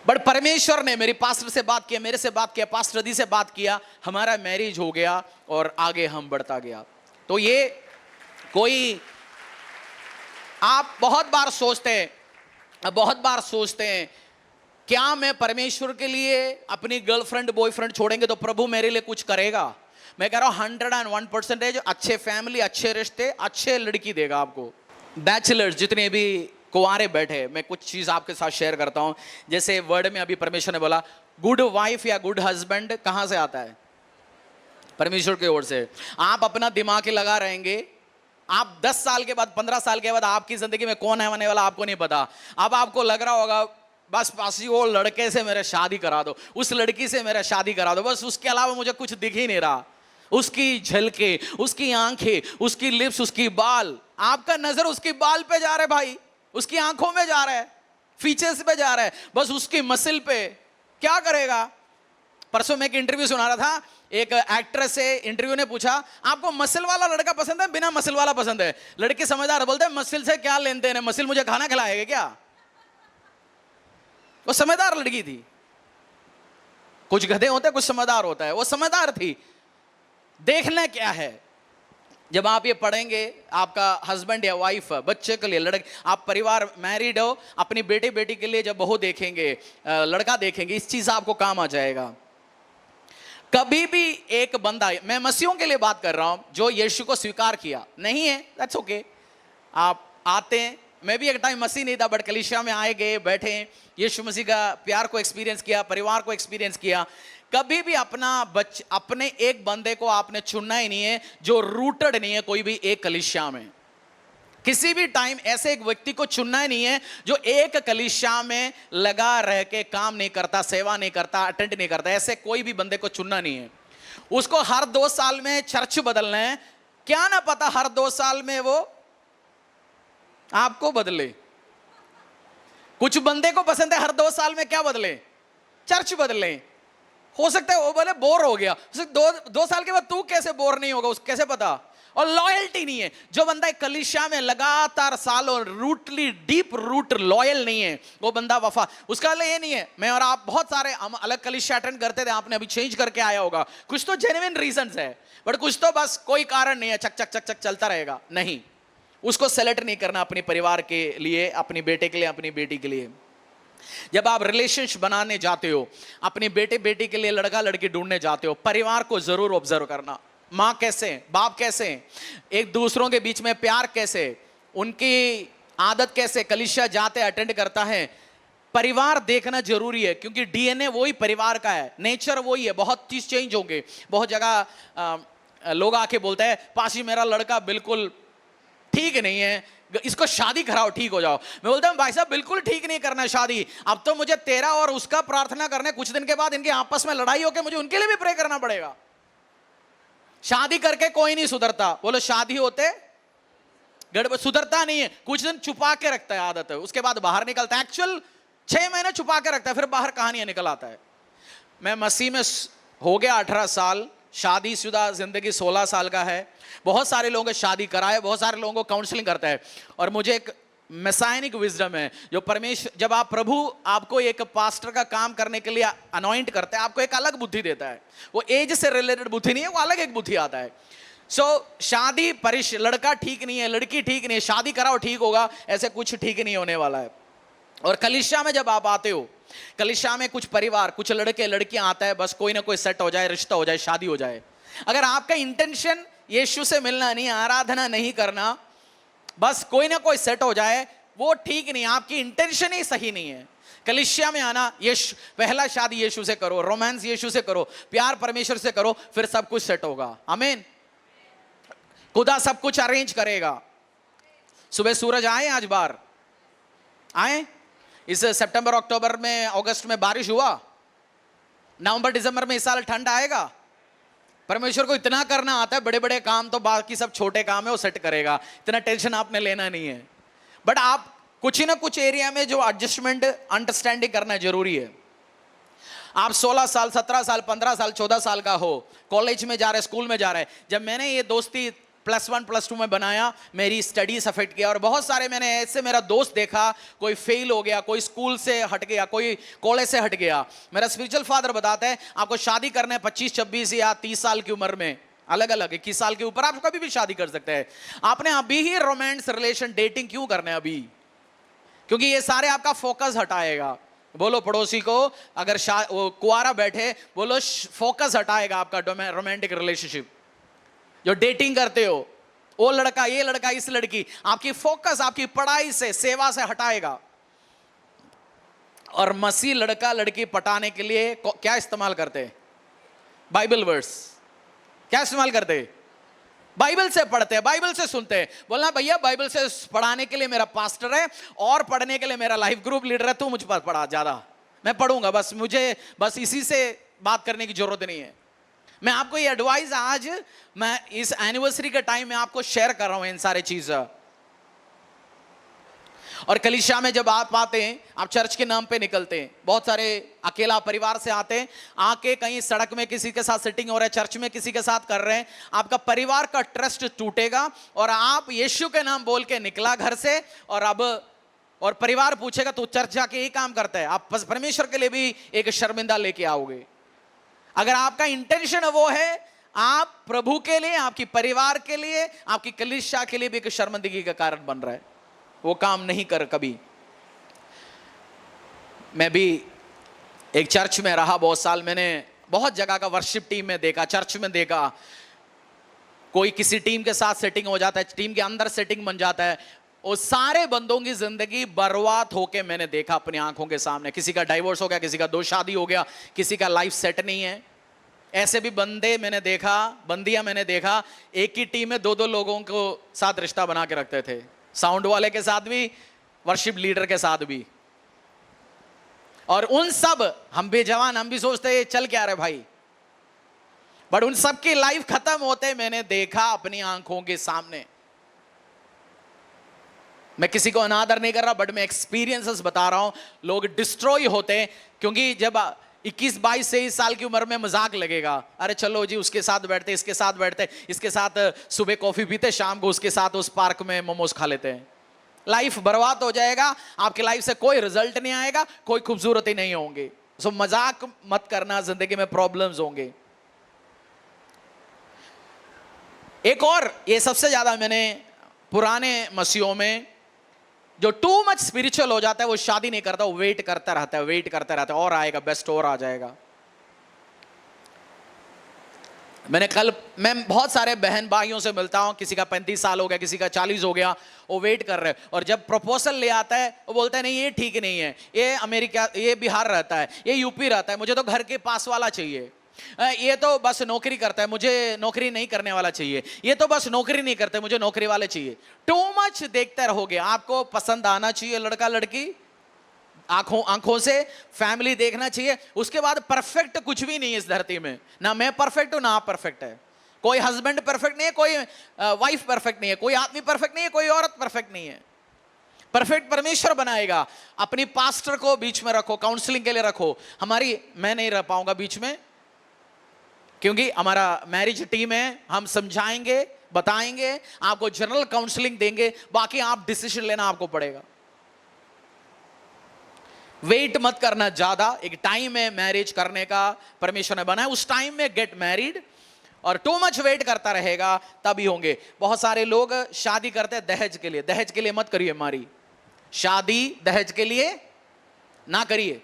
बट परमेश्वर ने मेरी पास्टर से बात किया, मेरे से बात किया, पास्टर दी से बात किया, हमारा मैरिज हो गया और आगे हम बढ़ता गया। तो ये कोई, आप बहुत बार सोचते हैं क्या मैं परमेश्वर के लिए अपनी गर्लफ्रेंड बॉयफ्रेंड छोड़ेंगे तो प्रभु मेरे लिए कुछ करेगा? मैं कह रहा हूं 101% अच्छे फैमिली, अच्छे रिश्ते, अच्छे लड़की देगा आपको। बैचलर्स जितने भी कुंवारे बैठे, मैं कुछ चीज आपके साथ शेयर करता हूं। जैसे वर्ड में अभी परमेश्वर ने बोला, गुड वाइफ या गुड हस्बैंड कहां से आता है? परमेश्वर की ओर से। आप अपना दिमाग लगा रहेंगे, आप 10 साल के बाद, 15 साल के बाद आपकी जिंदगी में कौन है आने वाला आपको नहीं पता। अब आपको लग रहा होगा बस पासी वो लड़के से मेरे शादी करा दो, उस लड़की से मेरा शादी करा दो, बस उसके अलावा मुझे कुछ दिख ही नहीं रहा। उसकी झलके, उसकी आंखें, उसकी लिप्स, उसकी बाल, आपका नजर उसकी बाल पे जा रहा है भाई, उसकी आंखों में जा रहा है, फीचर्स पे जा रहा है, बस उसकी मसल पे। क्या करेगा? परसों मैं एक इंटरव्यू सुना रहा था, एक एक्ट्रेस से इंटरव्यू ने पूछा, आपको मसल वाला लड़का पसंद है बिना मसल वाला पसंद है? लड़के समझदार बोलते हैं, मसल से क्या लेन देन है, मसल मुझे खाना खिलाएगा क्या? वो समझदार लड़की थी। कुछ गधे होते हैं, कुछ समझदार होता है, वो समझदार थी। देखना क्या है, जब आप ये पढ़ेंगे, आपका हस्बैंड या वाइफ, बच्चे के लिए, लड़के, आप परिवार मैरिड हो, अपनी बेटे बेटी के लिए जब बहू देखेंगे, लड़का देखेंगे, इस चीज आपको काम आ जाएगा। कभी भी एक बंदा, मैं मसीहों के लिए बात कर रहा हूं जो यीशु को स्वीकार किया नहीं है, दैट्स ओके। आप आते हैं, मैं भी एक टाइम मसीह नहीं था, बट कलीसिया में आए गए, बैठे, यीशु मसीह का प्यार को एक्सपीरियंस किया, परिवार को एक्सपीरियंस किया। कभी भी अपने एक बंदे को आपने चुनना ही नहीं है जो रूटेड नहीं है कोई भी एक कलीसिया में। किसी भी टाइम ऐसे एक व्यक्ति को चुनना ही नहीं है जो एक कलीसिया में लगा रह के काम नहीं करता, सेवा नहीं करता, अटेंड नहीं करता। ऐसे कोई भी बंदे को चुनना नहीं है। उसको हर 2 साल में चर्च बदलना है, क्या ना पता हर 2 साल में वो आपको बदले। कुछ बंदे को पसंद है हर 2 साल में क्या बदले? चर्च बदले। हो सकता है वो बोले बोर हो गया, 2 साल के बाद तू कैसे बोर नहीं होगा, उसको कैसे पता? और लॉयल्टी नहीं है। जो बंदा एक कलीसिया में लगातार सालों रूटली डीप रूट लॉयल नहीं है, वो बंदा वफा, उसका ये नहीं है। मैं और आप बहुत सारे हम अलग कलीसिया अटेंड करते थे, आपने अभी चेंज करके आया होगा, कुछ तो जेन्युइन रीजंस है, बट कुछ तो बस कोई कारण नहीं है, चक चक चक चक चलता रहेगा। नहीं, उसको सेलेक्ट नहीं करना अपने परिवार के लिए, अपनी बेटे के लिए, अपनी बेटी के लिए। जब आप रिलेशनशिप बनाने जाते हो, अपनी बेटे बेटी के लिए लड़का लड़की ढूंढने जाते हो, परिवार को जरूर ऑब्जर्व करना। माँ कैसे, बाप कैसे, एक दूसरों के बीच में प्यार कैसे, उनकी आदत कैसे, कलीसिया जाते अटेंड करता है, परिवार देखना जरूरी है। क्योंकि डीएनए वही परिवार का है, नेचर वही है। बहुत चीज चेंज होंगे। बहुत जगह लोग आके बोलते हैं, पासी मेरा लड़का बिल्कुल ठीक नहीं है, इसको शादी कराओ, ठीक हो जाओ। मैं बोलता हूं भाई साहब बिल्कुल ठीक नहीं करना है शादी। अब तो मुझे तेरा और उसका प्रार्थना करने, कुछ दिन के बाद इनके आपस में लड़ाई होकर मुझे उनके लिए भी प्रे करना पड़ेगा। शादी करके कोई नहीं सुधरता। बोलो शादी होते गड़बड़, सुधरता नहीं है। कुछ दिन छुपा के रखता है, आदत है, उसके बाद बाहर निकलता है। एक्चुअल 6 महीने छुपा के रखता है, फिर बाहर कहानियां निकल आता है। मैं मसीह में हो गया 18 साल, शादीशुदा जिंदगी 16 साल का है। बहुत सारे लोगों को शादी कराए, बहुत सारे लोगों को काउंसलिंग करता है। और मुझे एक मैसायनिक विजडम है जो परमेश्वर, जब आप प्रभु आपको एक पास्टर का काम करने के लिए अनॉइंट करता है, आपको एक अलग बुद्धि देता है। वो एज से रिलेटेड बुद्धि नहीं है, वो अलग एक बुद्धि आता है। शादी लड़का ठीक नहीं है, लड़की ठीक नहीं है, शादी कराओ ठीक होगा, ऐसे कुछ ठीक नहीं होने वाला है। और कलीसिया में जब आप आते हो, कलीसिया में कुछ परिवार, कुछ लड़के लड़कियां आता है, बस कोई ना कोई सेट हो जाए, रिश्ता हो जाए, शादी हो जाए। अगर आपका इंटेंशन यीशु से मिलना नहीं, आराधना नहीं करना, बस कोई ना कोई सेट हो जाए, वो ठीक नहीं, आपकी इंटेंशन ही सही नहीं है। कलीसिया में आना, पहला शादी यीशु से करो, रोमांस यीशु से करो, प्यार परमेश्वर से करो, फिर सब कुछ सेट होगा। आमीन। खुदा सब कुछ अरेंज करेगा। सुबह सूरज आए, आज बार आए। इस सितंबर अक्टूबर में अगस्त में बारिश हुआ, नवंबर दिसंबर में इस साल ठंड आएगा। परमेश्वर को इतना करना आता है, बड़े बड़े काम तो बाकी सब छोटे काम है वो सेट करेगा, इतना टेंशन आपने लेना नहीं है। बट आप कुछ ना कुछ एरिया में जो एडजस्टमेंट अंडरस्टैंडिंग करना जरूरी है। आप 16 साल 17 साल 15 साल 14 साल का हो, कॉलेज में जा रहे, स्कूल में जा रहे, जब मैंने ये दोस्ती +1 +2 में बनाया, मेरी स्टडीज अफेक्ट किया। और बहुत सारे मैंने ऐसे मेरा दोस्त देखा, कोई फेल हो गया, कोई स्कूल से हट गया, कोई कॉलेज से हट गया। मेरा स्पिरिचुअल फादर बताता है आपको शादी करना है 25 26 या 30 साल की उम्र में, अलग अलग 21 साल के ऊपर आप कभी भी शादी कर सकते हैं। आपने अभी ही रोमांस रिलेशन डेटिंग क्यों करना है अभी? क्योंकि ये सारे आपका फोकस हटाएगा। बोलो पड़ोसी को, अगर कुआरा बैठे, बोलो फोकस हटाएगा आपका रोमांटिक रिलेशनशिप। जो डेटिंग करते हो, वो लड़का, ये लड़का, इस लड़की, आपकी फोकस आपकी पढ़ाई से, सेवा से हटाएगा। और मसीह लड़का लड़की पटाने के लिए क्या इस्तेमाल करते हैं? Bible verse. क्या इस्तेमाल करते हैं? बाइबल से पढ़ते हैं, बाइबल से सुनते हैं। बोलना भैया बाइबल से पढ़ाने के लिए मेरा पास्टर है और पढ़ने के लिए मेरा लाइफ ग्रुप लीडर है, तू मुझ पर पढ़ा, ज्यादा मैं पढ़ूंगा, बस मुझे बस इसी से बात करने की जरूरत नहीं है। मैं आपको ये एडवाइस आज मैं इस एनिवर्सरी के टाइम में आपको शेयर कर रहा हूं इन सारे चीज। और कलीसिया में जब आप आते हैं, आप चर्च के नाम पे निकलते हैं, बहुत सारे अकेला परिवार से आते हैं, आके कहीं सड़क में किसी के साथ सेटिंग हो रहा है, चर्च में किसी के साथ कर रहे हैं, आपका परिवार का ट्रस्ट टूटेगा। और आप यीशु के नाम बोल के निकला घर से, और परिवार पूछेगा तू चर्च जाके ये काम करता है, आप परमेश्वर के लिए भी एक शर्मिंदा लेके आओगे। अगर आपका इंटेंशन वो है, आप प्रभु के लिए, आपकी परिवार के लिए, आपकी कलीसिया के लिए भी एक शर्मिंदगी का कारण बन रहा है, वो काम नहीं कर कभी। मैं भी एक चर्च में रहा बहुत साल, मैंने बहुत जगह का वर्शिप टीम में देखा, चर्च में देखा, कोई किसी टीम के साथ सेटिंग हो जाता है, टीम के अंदर सेटिंग बन जाता है, और सारे बंदों की जिंदगी बर्बाद होके मैंने देखा अपनी आंखों के सामने। किसी का डाइवोर्स हो गया, किसी का 2 शादी हो गया, किसी का लाइफ सेट नहीं है। ऐसे भी बंदे मैंने देखा, बंदियां मैंने देखा, एक ही टीम में 2-2 लोगों को साथ रिश्ता बना के रखते थे, साउंड वाले के साथ भी, वर्शिप लीडर के साथ भी। और उन सब, हम भी जवान, हम भी सोचते हैं चल क्या रहे भाई, बट उन सब की लाइफ खत्म होते मैंने देखा अपनी आंखों के सामने। मैं किसी को अनादर नहीं कर रहा, बट मैं एक्सपीरियंसेस बता रहा हूं। लोग डिस्ट्रॉय होते हैं क्योंकि जब 21 22 23 साल की उम्र में मजाक लगेगा, अरे चलो जी उसके साथ बैठते, इसके साथ बैठते, इसके साथ सुबह कॉफी पीते, शाम को उसके साथ उस पार्क में मोमोज खा लेते हैं। लाइफ बर्बाद हो जाएगा, आपकी लाइफ से कोई रिजल्ट नहीं आएगा, कोई खूबसूरती नहीं होंगे। सो मजाक मत करना, जिंदगी में प्रॉब्लम्स होंगे। एक और, ये सबसे ज्यादा मैंने पुराने मसीहों में, जो टू मच स्पिरिचुअल हो जाता है वो शादी नहीं करता, वो वेट करता रहता है, वेट करता रहता है, और आएगा बेस्ट, और आ जाएगा। मैं बहुत सारे बहन भाइयों से मिलता हूं, किसी का 35 साल हो गया, किसी का 40 हो गया, वो वेट कर रहे हैं। और जब प्रपोजल ले आता है वो बोलता है नहीं ये ठीक नहीं है, ये अमेरिका, ये बिहार रहता है, ये यूपी रहता है, मुझे तो घर के पास वाला चाहिए, ये तो बस नौकरी करता है, मुझे नौकरी नहीं करने वाला चाहिए, ये तो बस नौकरी नहीं करते, मुझे नौकरी वाले चाहिए। टू मच देखते रहोगे। आपको पसंद आना चाहिए लड़का लड़की, आंखों से फैमिली देखना चाहिए। उसके बाद परफेक्ट कुछ भी नहीं है इस धरती में, ना मैं परफेक्ट हूं ना आप परफेक्ट है। कोई हस्बैंड परफेक्ट नहीं है, कोई वाइफ परफेक्ट नहीं है, कोई आदमी परफेक्ट नहीं है, कोई औरत परफेक्ट नहीं है। परफेक्ट परमेश्वर बनाएगा। अपनी पास्टर को बीच में रखो, काउंसलिंग के लिए रखो। मैं नहीं रह पाऊंगा बीच में क्योंकि हमारा मैरिज टीम है, हम समझाएंगे, बताएंगे, आपको जनरल काउंसलिंग देंगे, बाकी आप डिसीजन लेना आपको पड़ेगा। वेट मत करना ज्यादा, एक टाइम है मैरिज करने का, परमेश्वर ने बनाया, उस टाइम में गेट मैरिड। और टू मच वेट करता रहेगा तभी होंगे। बहुत सारे लोग शादी करते हैं दहेज के लिए। दहेज के लिए मत करिए मारी, शादी दहेज के लिए ना करिए।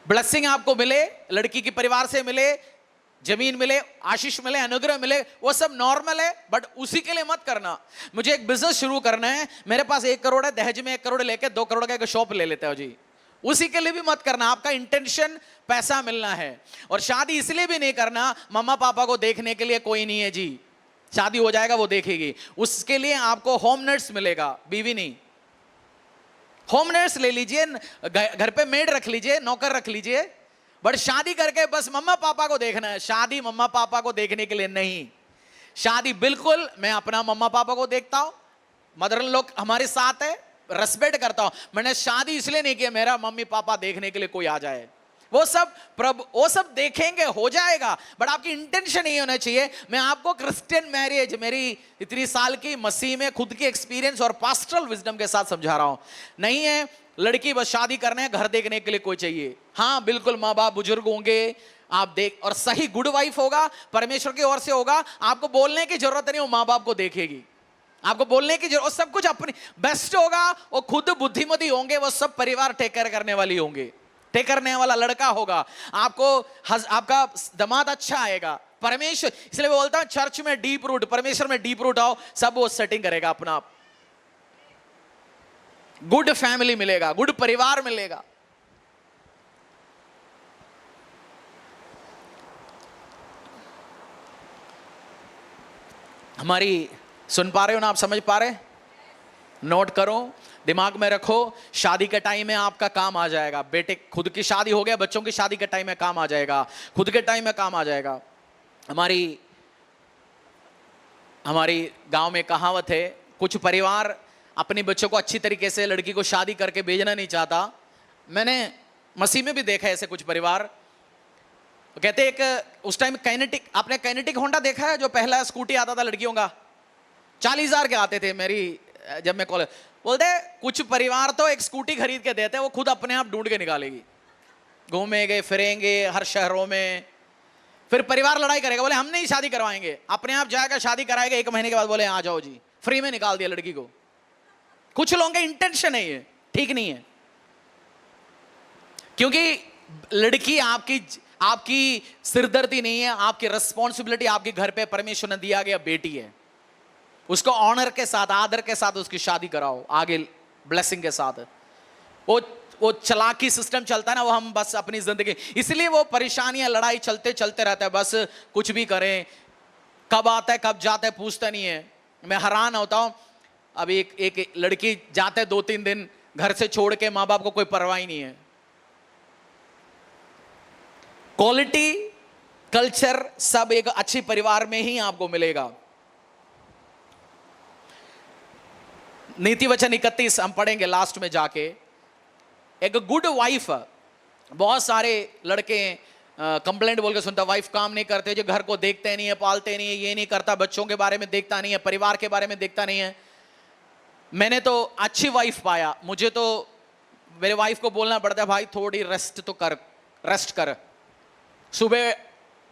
ब्लेसिंग आपको मिले, लड़की की परिवार से मिले, जमीन मिले, आशीष मिले, अनुग्रह मिले, वो सब नॉर्मल है, बट उसी के लिए मत करना। मुझे एक बिजनेस शुरू करना है, मेरे पास 1 करोड़ है, दहेज में 1 करोड़ लेके 2 करोड़ का एक शॉप ले लेते हो जी, उसी के लिए भी मत करना। आपका इंटेंशन पैसा मिलना है। और शादी इसलिए भी नहीं करना, मम्मा पापा को देखने के लिए कोई नहीं है जी, शादी हो जाएगा वो देखेगी, उसके लिए आपको होम नर्स मिलेगा, बीवी नहीं। होम नर्स ले लीजिए, घर पे मेड रख लीजिए, नौकर रख लीजिए, बट शादी करके बस मम्मा पापा को देखना है। शादी मम्मा पापा को देखने के लिए नहीं, शादी बिल्कुल मैं अपना मम्मा पापा को देखता हूं, मदर इन लॉ हमारे साथ है, रेस्पेक्ट करता हूं। मैंने शादी इसलिए नहीं किया मेरा मम्मी पापा देखने के लिए कोई आ जाए, वो सब प्रभु वो सब देखेंगे, हो जाएगा, बट आपकी इंटेंशन नहीं होना चाहिए। मैं आपको क्रिश्चियन मैरिज, मेरी इतनी साल की मसीह में खुद की एक्सपीरियंस और पास्टरल विजडम के साथ समझा रहा हूं। नहीं है लड़की बस शादी करने है, घर देखने के लिए कोई चाहिए। हाँ बिल्कुल, माँ बाप बुजुर्ग होंगे, आप देख, और सही गुड वाइफ होगा, परमेश्वर की ओर से होगा, आपको बोलने की जरूरत नहीं, वो माँ बाप को देखेगी, आपको बोलने की जरूरत, सब कुछ अपनी बेस्ट होगा, वो खुद बुद्धिमती होंगे, वो सब परिवार टेक केयर करने वाली होंगे, टेक करने वाला लड़का होगा, आपको आपका दामाद अच्छा आएगा। परमेश्वर, इसलिए मैं बोलता हूं चर्च में डीप रूट, परमेश्वर में डीप रूट आओ, सब वो सेटिंग करेगा अपना आप। गुड फैमिली मिलेगा, गुड परिवार मिलेगा। हमारी सुन पा रहे हो ना, आप समझ पा रहे? नोट करो, दिमाग में रखो, शादी के टाइम में आपका काम आ जाएगा। बेटे खुद की शादी हो गया, बच्चों की शादी के टाइम में काम आ जाएगा, खुद के टाइम में काम आ जाएगा। हमारी गांव में कहावत है, कुछ परिवार अपने बच्चों को अच्छी तरीके से लड़की को शादी करके भेजना नहीं चाहता। मैंने मसीह में भी देखा है ऐसे कुछ परिवार। तो कहते एक उस टाइम काइनेटिक, आपने काइनेटिक होंडा देखा है, जो पहला स्कूटी आता था लड़कियों का, 40,000 के आते थे। मेरी जब मैं कॉलेज, बोलते कुछ परिवार तो एक स्कूटी खरीद के देते, वो खुद अपने आप ढूंढ के निकालेगी, घूमेंगे फिरेंगे हर शहरों में, फिर परिवार लड़ाई करेगा, बोले हम नहीं शादी करवाएंगे, अपने आप जाएगा शादी कराएगा, 1 महीने के बाद बोले आ जाओ जी, फ्री में निकाल दिया लड़की को। कुछ लोगों का इंटेंशन है ये, ठीक नहीं है, क्योंकि लड़की आपकी सिरदर्दी नहीं है, आपकी रिस्पॉन्सिबिलिटी, आपके घर पे परमेश्वर ने दिया गया बेटी है, उसको ऑनर के साथ, आदर के साथ उसकी शादी कराओ, आगे ब्लेसिंग के साथ। वो चालाकी सिस्टम चलता है ना, वो हम बस अपनी जिंदगी, इसलिए वो परेशानियां लड़ाई चलते रहता है, बस कुछ भी करें, कब आता है कब जाता है पूछता नहीं है। मैं हैरान होता हूं, अब एक लड़की जाते 2-3 दिन घर से छोड़ के, माँ बाप को कोई परवाह ही नहीं है। क्वालिटी कल्चर सब एक अच्छी परिवार में ही आपको मिलेगा। नीति वचन 31 हम पढ़ेंगे लास्ट में जाके। एक गुड वाइफ, बहुत सारे लड़के कंप्लेंट बोल के सुनता, वाइफ काम नहीं करते, जो घर को देखते नहीं है, पालते नहीं है, ये नहीं करता, बच्चों के बारे में देखता नहीं है, परिवार के बारे में देखता नहीं है। मैंने तो अच्छी वाइफ पाया, मुझे तो मेरे वाइफ को बोलना पड़ता है, भाई थोड़ी रेस्ट तो कर, रेस्ट कर। सुबह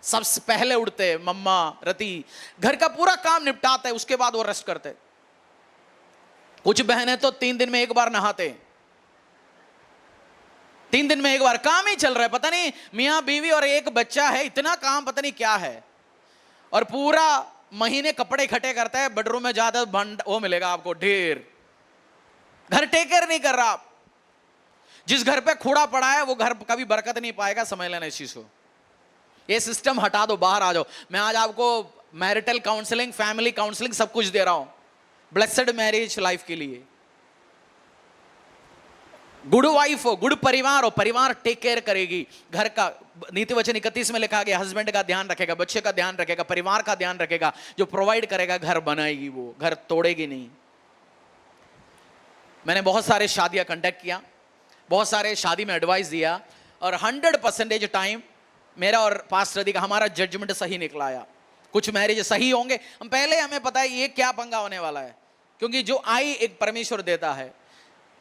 सबसे पहले उठते मम्मा रति, घर का पूरा काम निपटाते, उसके बाद वो रेस्ट करते। कुछ बहनें तो 3 दिन में 1 बार नहाते, 3 दिन में 1 बार, काम ही चल रहा है, पता नहीं मियां बीवी और एक बच्चा है, इतना काम पता नहीं क्या है, और पूरा महीने कपड़े इकट्ठे करता है, बेडरूम में जाता है वो मिलेगा आपको ढेर, घर टेक केयर नहीं कर रहा आप। जिस घर पे कूड़ा पड़ा है वो घर कभी बरकत नहीं पाएगा, समझ लेना इस चीज को। ये सिस्टम हटा दो, बाहर आ जाओ। मैं आज आपको मैरिटल काउंसलिंग, फैमिली काउंसलिंग सब कुछ दे रहा हूं, ब्लेस्ड मैरिज लाइफ के लिए। गुड वाइफ हो, गुड परिवार हो, परिवार टेक केयर करेगी घर का। नीति वचन 31 में लिखा गया, हस्बैंड का ध्यान रखेगा, बच्चे का ध्यान रखेगा, परिवार का ध्यान रखेगा, जो प्रोवाइड करेगा घर बनाएगी, वो घर तोड़ेगी नहीं। मैंने बहुत सारे शादियां कंडक्ट किया, बहुत सारे शादी में एडवाइस दिया, और 100% टाइम मेरा और पास्टर दी का हमारा जजमेंट सही निकला आया। कुछ मैरिज सही होंगे, हम पहले हमें पता है ये क्या पंगा होने वाला है, क्योंकि जो आई एक परमेश्वर देता है।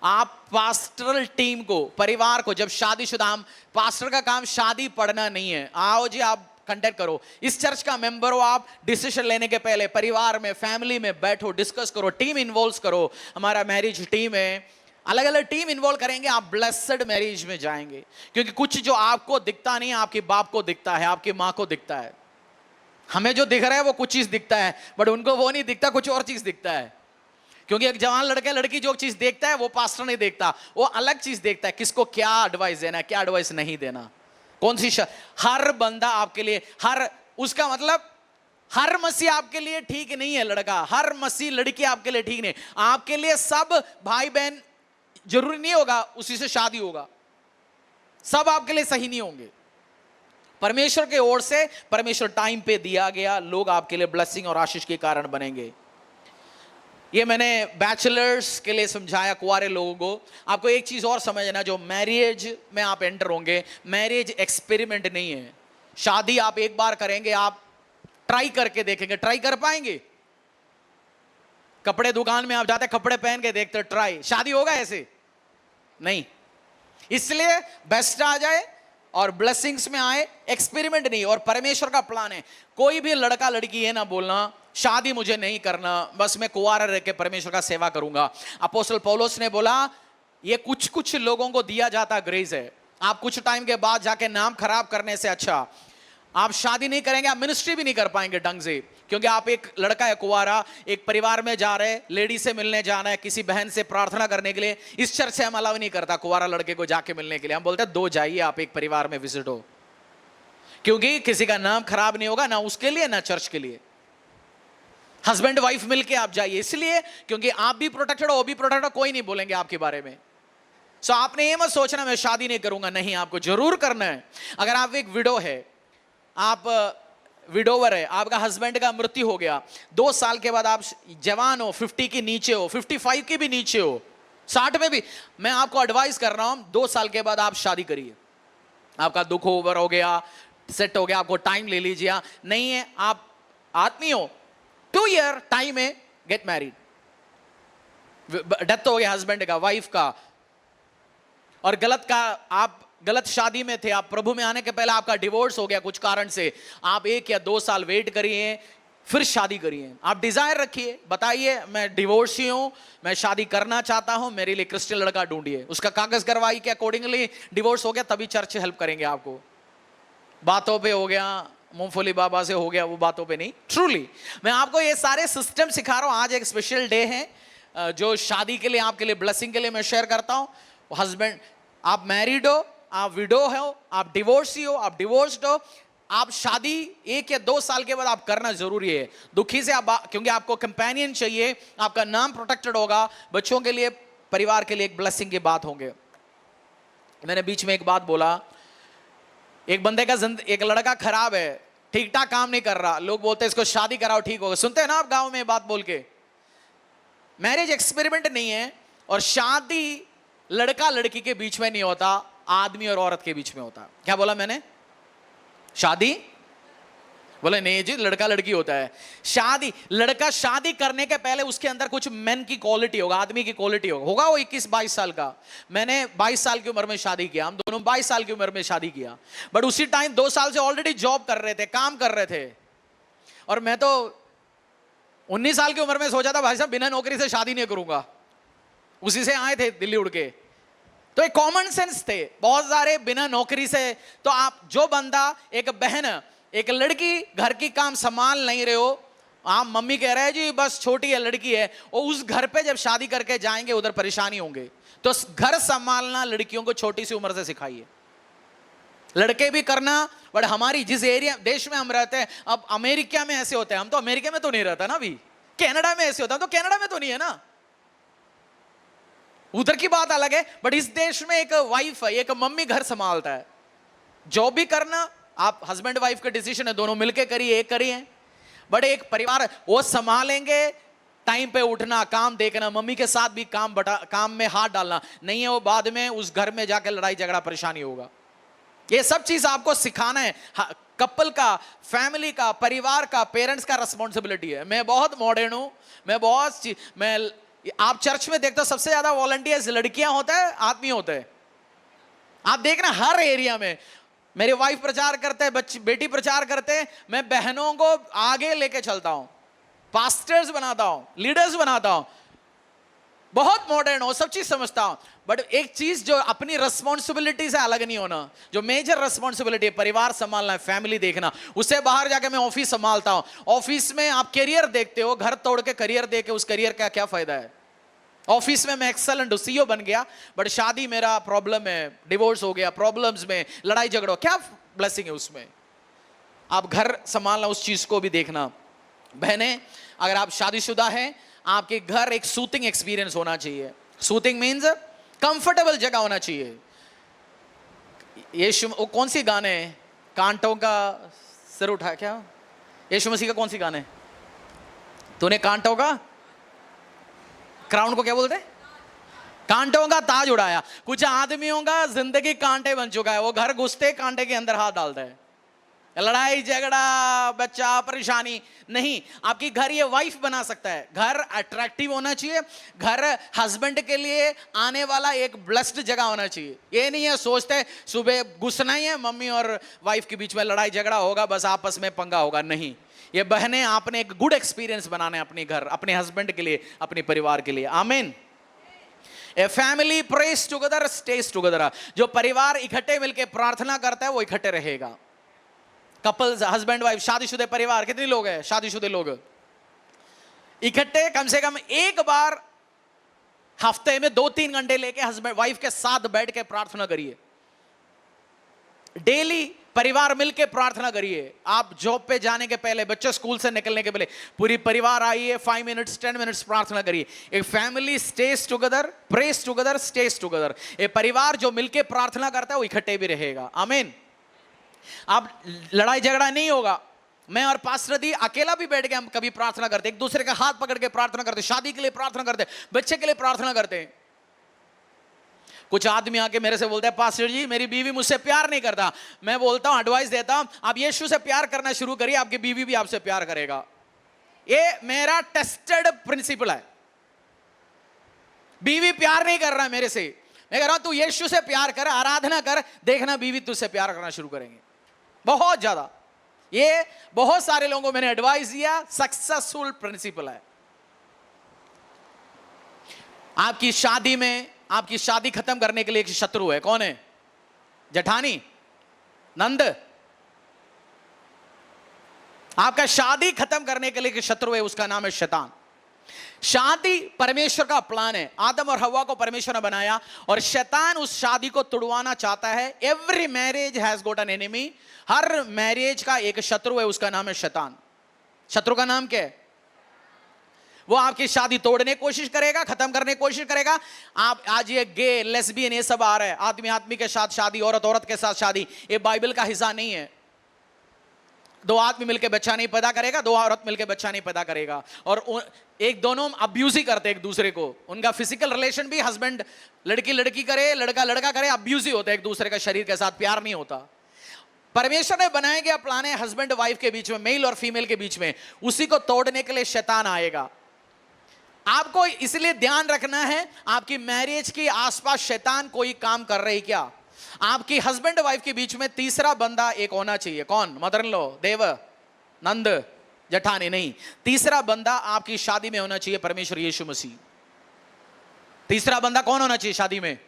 आप पास्टरल टीम को, परिवार को, जब शादीशुदा, हम पास्टर का काम शादी पढ़ना नहीं है, आओ जी आप कंटेक्ट करो, इस चर्च का मेंबर हो आप, डिसीजन लेने के पहले परिवार में, फैमिली में बैठो, डिस्कस करो, टीम इन्वॉल्व करो। हमारा मैरिज टीम है, अलग अलग टीम इन्वॉल्व करेंगे, आप ब्लेस्ड मैरिज में जाएंगे। क्योंकि कुछ जो आपको दिखता नहीं है, आपके बाप को दिखता है, आपकी माँ को दिखता है। हमें जो दिख रहा है वो कुछ चीज दिखता है, बट उनको वो नहीं दिखता, कुछ और चीज दिखता है। क्योंकि एक जवान लड़का लड़की जो चीज देखता है वो पास्टर नहीं देखता, वो अलग चीज देखता है, किसको क्या एडवाइस देना है, क्या एडवाइस नहीं देना, कौन सी हर बंदा आपके लिए, हर उसका मतलब हर मसीह आपके लिए ठीक नहीं है लड़का, हर मसीह लड़की आपके लिए ठीक नहीं। आपके लिए सब भाई बहन जरूरी नहीं होगा उसी से शादी होगा, सब आपके लिए सही नहीं होंगे। परमेश्वर के ओर से, परमेश्वर टाइम पे दिया गया लोग आपके लिए ब्लेसिंग और आशीष के कारण बनेंगे। ये मैंने बैचलर्स के लिए समझाया, कुंवारे लोगों को। आपको एक चीज और समझना, जो मैरिज में आप एंटर होंगे, मैरिज एक्सपेरिमेंट नहीं है। शादी आप एक बार करेंगे, आप ट्राई करके देखेंगे, ट्राई कर पाएंगे? कपड़े दुकान में आप जाते, कपड़े पहन के देखते, ट्राई, शादी होगा ऐसे? नहीं। इसलिए बेस्ट आ जाए और ब्लेसिंग्स में आए, एक्सपेरिमेंट नहीं। और परमेश्वर का प्लान है, कोई भी लड़का लड़की ये ना बोलना शादी मुझे नहीं करना, बस मैं कुंवारा रह के परमेश्वर का सेवा करूंगा। अपोस्टल पौलुस ने बोला ये कुछ कुछ लोगों को दिया जाता ग्रेस है, आप कुछ टाइम के बाद जाके नाम खराब करने से अच्छा आप शादी नहीं करेंगे, आप मिनिस्ट्री भी नहीं कर पाएंगे ढंग से। क्योंकि आप एक लड़का है कुंवारा, एक परिवार में जा रहे, लेडी से मिलने जाना है, किसी बहन से प्रार्थना करने के लिए, इस चर्च से हम अलाउ नहीं करता कुंवारा लड़के को जाके मिलने के लिए। हम बोलते हैं दो जाइए, आप एक परिवार में विजिट हो, क्योंकि किसी का नाम खराब नहीं होगा, ना उसके लिए ना चर्च के लिए। हस्बैंड वाइफ मिलके आप जाइए, इसलिए क्योंकि आप भी प्रोटेक्टेड हो, वो भी प्रोटेक्टेड हो, कोई नहीं बोलेंगे आपके बारे में। सो आपने ये मत सोचना मैं शादी नहीं करूंगा, नहीं, आपको जरूर करना है। अगर आप एक विडो है, आप विडोवर है, आपका हस्बैंड का मृत्यु हो गया, 2 साल के बाद आप जवान हो, 50 के नीचे हो, 55 के भी नीचे हो, 60 में भी, मैं आपको एडवाइस कर रहा हूं 2 साल के बाद आप शादी करिए। आपका दुख ओवर हो गया, सेट हो गया, आपको टाइम ले लीजिए। नहीं है आप आदमी हो, 2 ईयर टाइम है, गेट मैरिड। डेथ हो गया हस्बैंड का, वाइफ का, और आप गलत शादी में थे, आप प्रभु में आने के पहले आपका डिवोर्स हो गया कुछ कारण से, आप 1 या 2 साल वेट करिए, फिर शादी करिए। आप डिजायर रखिए, बताइए मैं डिवोर्सी हूं, मैं शादी करना चाहता हूं, मेरे लिए क्रिश्चियन लड़का ढूंढिए, उसका कागज करवाई के अकॉर्डिंगली डिवोर्स हो गया, तभी चर्च हेल्प करेंगे आपको। बातों पे हो गया, मूंगफली बाबा से हो गया, वो बातों पे नहीं। ट्रूली मैं आपको ये सारे सिस्टम सिखा रहा हूं। आज एक स्पेशल डे है जो शादी के लिए, आपके लिए ब्लेसिंग के लिए मैं शेयर करता हूं। हस्बैंड, आप मैरिड हो, आप विडो हो, आप डिवोर्सी हो, आप डिवोर्स्ड हो, आप शादी 1 या 2 साल के बाद आप करना जरूरी है। दुखी से आप, क्योंकि आपको कंपेनियन चाहिए, आपका नाम प्रोटेक्टेड होगा, बच्चों के लिए, परिवार के लिए एक ब्लेसिंग की बात होंगे। मैंने बीच में एक बात बोला, एक बंदे का एक लड़का खराब है, ठीक ठाक काम नहीं कर रहा, लोग बोलते हैं इसको शादी कराओ ठीक होगा। सुनते हैं ना आप गांव में बात बोल के। मैरिज एक्सपेरिमेंट नहीं है, और शादी लड़का लड़की के बीच में नहीं होता, आदमी और औरत के बीच में होता। क्या बोला मैंने? शादी बोले नहीं जी, लड़का लड़की होता है। शादी, लड़का शादी करने के पहले उसके अंदर कुछ मैन की क्वालिटी होगा, आदमी की क्वालिटी होगा। वो 21-22 साल का, मैंने 22 साल की उम्र में शादी किया, हम दोनों 22 साल की उम्र में शादी किया, बट उसी टाइम 2 साल से ऑलरेडी जॉब कर रहे थे, काम कर रहे थे। और मैं तो 19 साल की उम्र में सोचा था भाई साहब बिना नौकरी से शादी नहीं करूंगा, उसी से आए थे दिल्ली उड़ के। तो एक कॉमन सेंस थे बहुत सारे, बिना नौकरी से। तो आप, जो बंदा, एक बहन, एक लड़की घर की काम संभाल नहीं रहे हो, आप मम्मी कह रहे हैं जी बस छोटी है लड़की है, और उस घर पे जब शादी करके जाएंगे उधर परेशानी होंगे। तो घर संभालना लड़कियों को छोटी सी उम्र से सिखाइए, लड़के भी करना। बट हमारी जिस एरिया देश में हम रहते हैं, अब अमेरिका में ऐसे होते हैं, हम तो अमेरिका में तो नहीं रहता ना अभी, कनाडा में ऐसे होता है, तो कनाडा में तो नहीं है ना, उधर की बात अलग है। बट इस देश में एक वाइफ है, एक मम्मी घर संभालता है, जॉब भी करना, आप हस्बैंड वाइफ का डिसीजन है, दोनों मिलके करिए, एक करिए। बट एक परिवार वो संभालेंगे, टाइम पे उठना, काम देखना, मम्मी के साथ भी काम में हाथ डालना नहीं है, वो बाद में उस घर में जाकर लड़ाई झगड़ा परेशानी होगा। ये सब चीज आपको सिखाना है। कपल का, फैमिली का, परिवार का, पेरेंट्स का रिस्पॉन्सिबिलिटी है। मैं बहुत मॉडर्न हूं, मैं आप चर्च में देखते हो सबसे ज्यादा वॉलंटियर्स लड़कियां होते हैं, आदमी होते हैं। आप देखना हर एरिया में, मेरे वाइफ प्रचार करते हैं, बेटी प्रचार करते हैं, मैं बहनों को आगे लेके चलता हूं, पास्टर्स बनाता हूं, लीडर्स बनाता हूं। बहुत मॉडर्न हो, सब चीज समझता हूं, बट एक चीज जो अपनी रिस्पॉन्सिबिलिटी से अलग नहीं होना, जो मेजर रिस्पॉन्सिबिलिटी है, परिवार संभालना है, फैमिली देखना, उससे बाहर जाके मैं ऑफिस संभालता हूं। ऑफिस में आप करियर देखते हो, घर तोड़ के करियर देके उस करियर का क्या फायदा है? ऑफिस में मैं एक्सेलेंट सीईओ बन गया, बट शादी मेरा प्रॉब्लम है, डिवोर्स हो गया, प्रॉब्लम्स में लड़ाई झगड़ा, क्या ब्लेसिंग है उसमें? आप घर संभालना, उस चीज को भी देखना। बहनें, अगर आप शादीशुदा हैं, आपके घर एक सूथिंग एक्सपीरियंस होना चाहिए। सूथिंग मीन्स कंफर्टेबल जगह होना चाहिए। यीशु, वो कौन सी गाने हैं? कांटों का सिर उठा, क्या यीशु मसीह का कौन सी गाने? तूने कांटों का, क्राउन को क्या बोलते? कांटों का ताज उड़ाया। कुछ आदमियों का जिंदगी कांटे बन चुका है, वो घर घुसते कांटे के अंदर हाथ डालता है, लड़ाई झगड़ा, बच्चा, परेशानी। नहीं, आपकी घर ये वाइफ बना सकता है। घर अट्रैक्टिव होना चाहिए, घर हस्बैंड के लिए आने वाला एक ब्लेस्ड जगह होना चाहिए। ये नहीं है सोचते सुबह घुसना ही है, मम्मी और वाइफ के बीच में लड़ाई झगड़ा होगा, बस आपस में पंगा होगा। नहीं, ये बहनें, आपने एक गुड एक्सपीरियंस बनाना है अपने घर, अपने हस्बैंड के लिए, अपने परिवार के लिए। आमीन। A family praise together stage together. जो परिवार इकट्ठे मिलकर प्रार्थना करता है वो इकट्ठे रहेगा। कपल्स, हस्बैंड वाइफ, शादीशुदे परिवार, कितने लोग हैं शादीशुदे लोग? इकट्ठे कम से कम एक बार हफ्ते में 2-3 घंटे लेके हस्बैंड वाइफ के साथ बैठ के प्रार्थना करिए। डेली परिवार मिलके प्रार्थना करिए। आप जॉब पे जाने के पहले, बच्चे स्कूल से निकलने के पहले, पूरी परिवार आइए, 5 मिनट्स 10 मिनट्स प्रार्थना करिए। एक family stage together, praise together, stage together. एक परिवार जो मिलके प्रार्थना करता है वो इकट्ठे भी रहेगा। आमीन। अब लड़ाई झगड़ा नहीं होगा। मैं और पास्टर दी अकेला भी बैठ के हम कभी प्रार्थना करते, एक दूसरे का हाथ पकड़ के प्रार्थना करते, शादी के लिए प्रार्थना करते, बच्चे के लिए प्रार्थना करते हैं। कुछ आदमी आके मेरे से बोलते हैं, पास्टर जी मेरी बीवी मुझसे प्यार नहीं करता। मैं बोलता हूं, एडवाइस देता हूं, आप यीशु से प्यार करना शुरू करिए, आपकी बीवी भी आपसे प्यार करेगा। ये मेरा टेस्टेड प्रिंसिपल है। बीवी प्यार नहीं कर रहा है मेरे से, मैं कह रहा हूं तू यीशु से प्यार कर, आराधना कर, देखना बीवी तुझसे प्यार करना शुरू करेंगे, बहुत ज्यादा। ये बहुत सारे लोगों को मैंने एडवाइस दिया, सक्सेसफुल प्रिंसिपल है। आपकी शादी में, आपकी शादी खत्म करने के लिए एक शत्रु है। कौन है? जेठानी, नंद। आपका शादी खत्म करने के लिए एक शत्रु है, उसका नाम है शैतान। शादी परमेश्वर का प्लान है। आदम और हवा को परमेश्वर ने बनाया और शैतान उस शादी को तोड़वाना चाहता है। Every marriage has got an enemy. Her marriage का एक शत्रु है, उसका नाम है शैतान। शत्रु का नाम क्या है? वो आपकी शादी तोड़ने की कोशिश करेगा, खत्म करने की कोशिश करेगा। आप आज ये गे, लेस्बियन, ये सब आ रहा है, आदमी आदमी के साथ शादी, औरत औरत के साथ शादी, ये बाइबल का हिस्सा नहीं है। 2 आदमी मिलकर बच्चा नहीं पैदा करेगा, 2 औरत मिलकर बच्चा नहीं पैदा करेगा। और एक दोनों अब्यूज ही करते एक दूसरे को। उनका फिजिकल रिलेशन भी हस्बैंड लड़की लड़की करे, लड़का लड़का करे, अब्यूज ही होता है एक दूसरे का शरीर के साथ, प्यार नहीं होता। परमेश्वर ने बनाया गया प्लान है हस्बैंड वाइफ के बीच में, मेल और फीमेल के बीच में, उसी को तोड़ने के लिए शैतान आएगा। आपको इसलिए ध्यान रखना है, आपकी मैरिज के आसपास शैतान कोई काम कर रही क्या? आपकी हस्बैंड वाइफ के बीच में तीसरा बंदा एक होना चाहिए। कौन? मदर इन लॉ, देव, नंद, जेठानी नहीं। तीसरा बंदा आपकी शादी में होना चाहिए, परमेश्वर यीशु मसीह। तीसरा बंदा कौन होना चाहिए शादी में?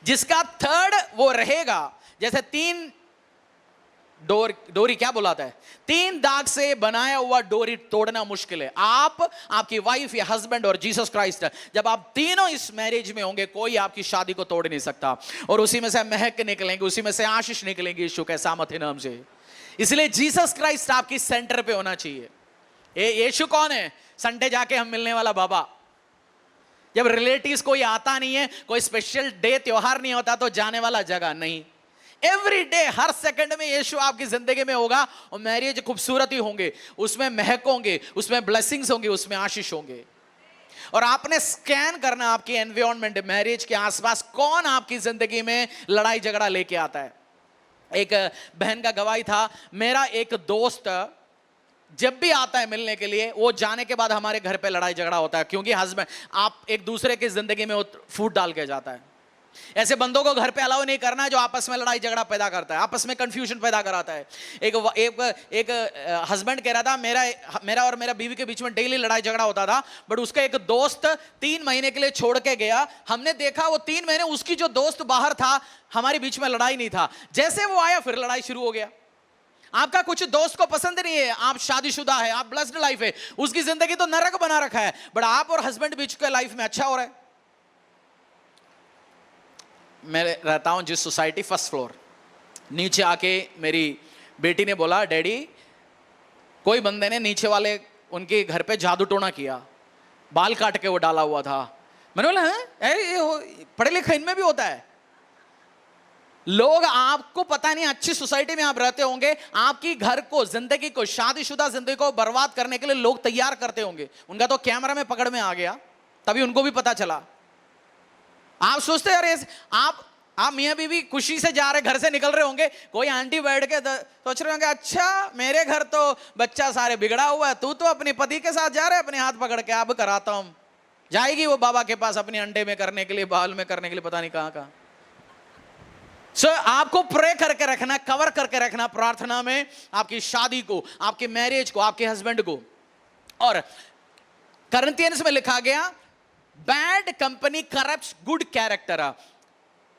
जिसका थर्ड वो रहेगा। जैसे 3 डोरी क्या बुलाता है? 3 दाग से बनाया हुआ डोरी तोड़ना मुश्किल है। आप, आपकी वाइफ या हस्बैंड और जीसस क्राइस्ट, जब आप तीनों इस मैरिज में होंगे, कोई आपकी शादी को तोड़ नहीं सकता। और उसी में से महक निकलेंगे, उसी में से आशीष निकलेंगे यीशु के सामर्थ्य नाम से। इसलिए जीसस क्राइस्ट आपकी सेंटर पे होना चाहिए। यीशु कौन है? संडे जाके हम मिलने वाला बाबा। जब रिलेटिव्स कोई आता नहीं है, कोई स्पेशल डे त्योहार नहीं होता, तो जाने वाला जगह नहीं। एवरी डे, हर सेकंड में यीशु आपकी जिंदगी में होगा। और मैरिज खूबसूरत ही होंगे, उसमें महक होंगे, उसमें ब्लेसिंग्स होंगे, उसमें आशीष होंगे। और आपने स्कैन करना आपकी एनवायरनमेंट, मैरिज के आसपास कौन आपकी जिंदगी में लड़ाई झगड़ा लेके आता है। एक बहन का गवाही था, मेरा एक दोस्त जब भी आता है मिलने के लिए, वो जाने के बाद हमारे घर पे लड़ाई झगड़ा होता है, क्योंकि हस्बैंड, आप एक दूसरे की जिंदगी में फूट डाल के जाता है। ऐसे बंदों को घर पे अलाउ नहीं करना है जो आपस में लड़ाई झगड़ा पैदा करता है, आपस में कंफ्यूजन पैदा कराता है। एक हस्बैंड कह रहा था मेरा और मेरा बीवी के बीच में डेली लड़ाई झगड़ा होता था, बट उसका एक दोस्त 3 महीने के लिए छोड़ के गया। हमने देखा वो 3 महीने उसकी जो दोस्त बाहर था, हमारे बीच में लड़ाई नहीं था। जैसे वो आया फिर लड़ाई शुरू हो गया। आपका कुछ दोस्त को पसंद नहीं है, आप शादीशुदा है, आप ब्लेस्ड लाइफ है, उसकी जिंदगी तो नरक बना रखा है, बट आप और हस्बैंड बीच के लाइफ में अच्छा हो रहा है। मैं रहता हूं जिस सोसाइटी, फर्स्ट फ्लोर, नीचे आके मेरी बेटी ने बोला, डैडी कोई बंदे ने नीचे वाले उनके घर पे जादू टोना किया, बाल काट के वो डाला हुआ था। मैंने बोला है, पढ़े लिखे इनमें भी होता है। लोग, आपको पता नहीं, अच्छी सोसाइटी में आप रहते होंगे, आपकी घर को, जिंदगी को, शादीशुदा जिंदगी को बर्बाद करने के लिए लोग तैयार करते होंगे। उनका तो कैमरा में पकड़ में आ गया, तभी उनको भी पता चला। आप सोचते यार, आप मियां बीवी खुशी से जा रहे, घर से निकल रहे होंगे, कोई आंटी बैठ के सोच रहे होंगे, अच्छा मेरे घर तो बच्चा सारे बिगड़ा हुआ है, तू तो अपने पति के साथ जा रहे, अपने हाथ पकड़ के, अब कराता हूं। जाएगी वो बाबा के पास अपने अंडे में करने के लिए, बाल में करने के लिए, पता नहीं कहां कहां। सो आपको प्रे करके रखना, कवर करके रखना प्रार्थना में आपकी शादी को, आपके मैरिज को, आपके हस्बैंड को। और कोरिन्थियंस में लिखा गया, bad company corrupts good character.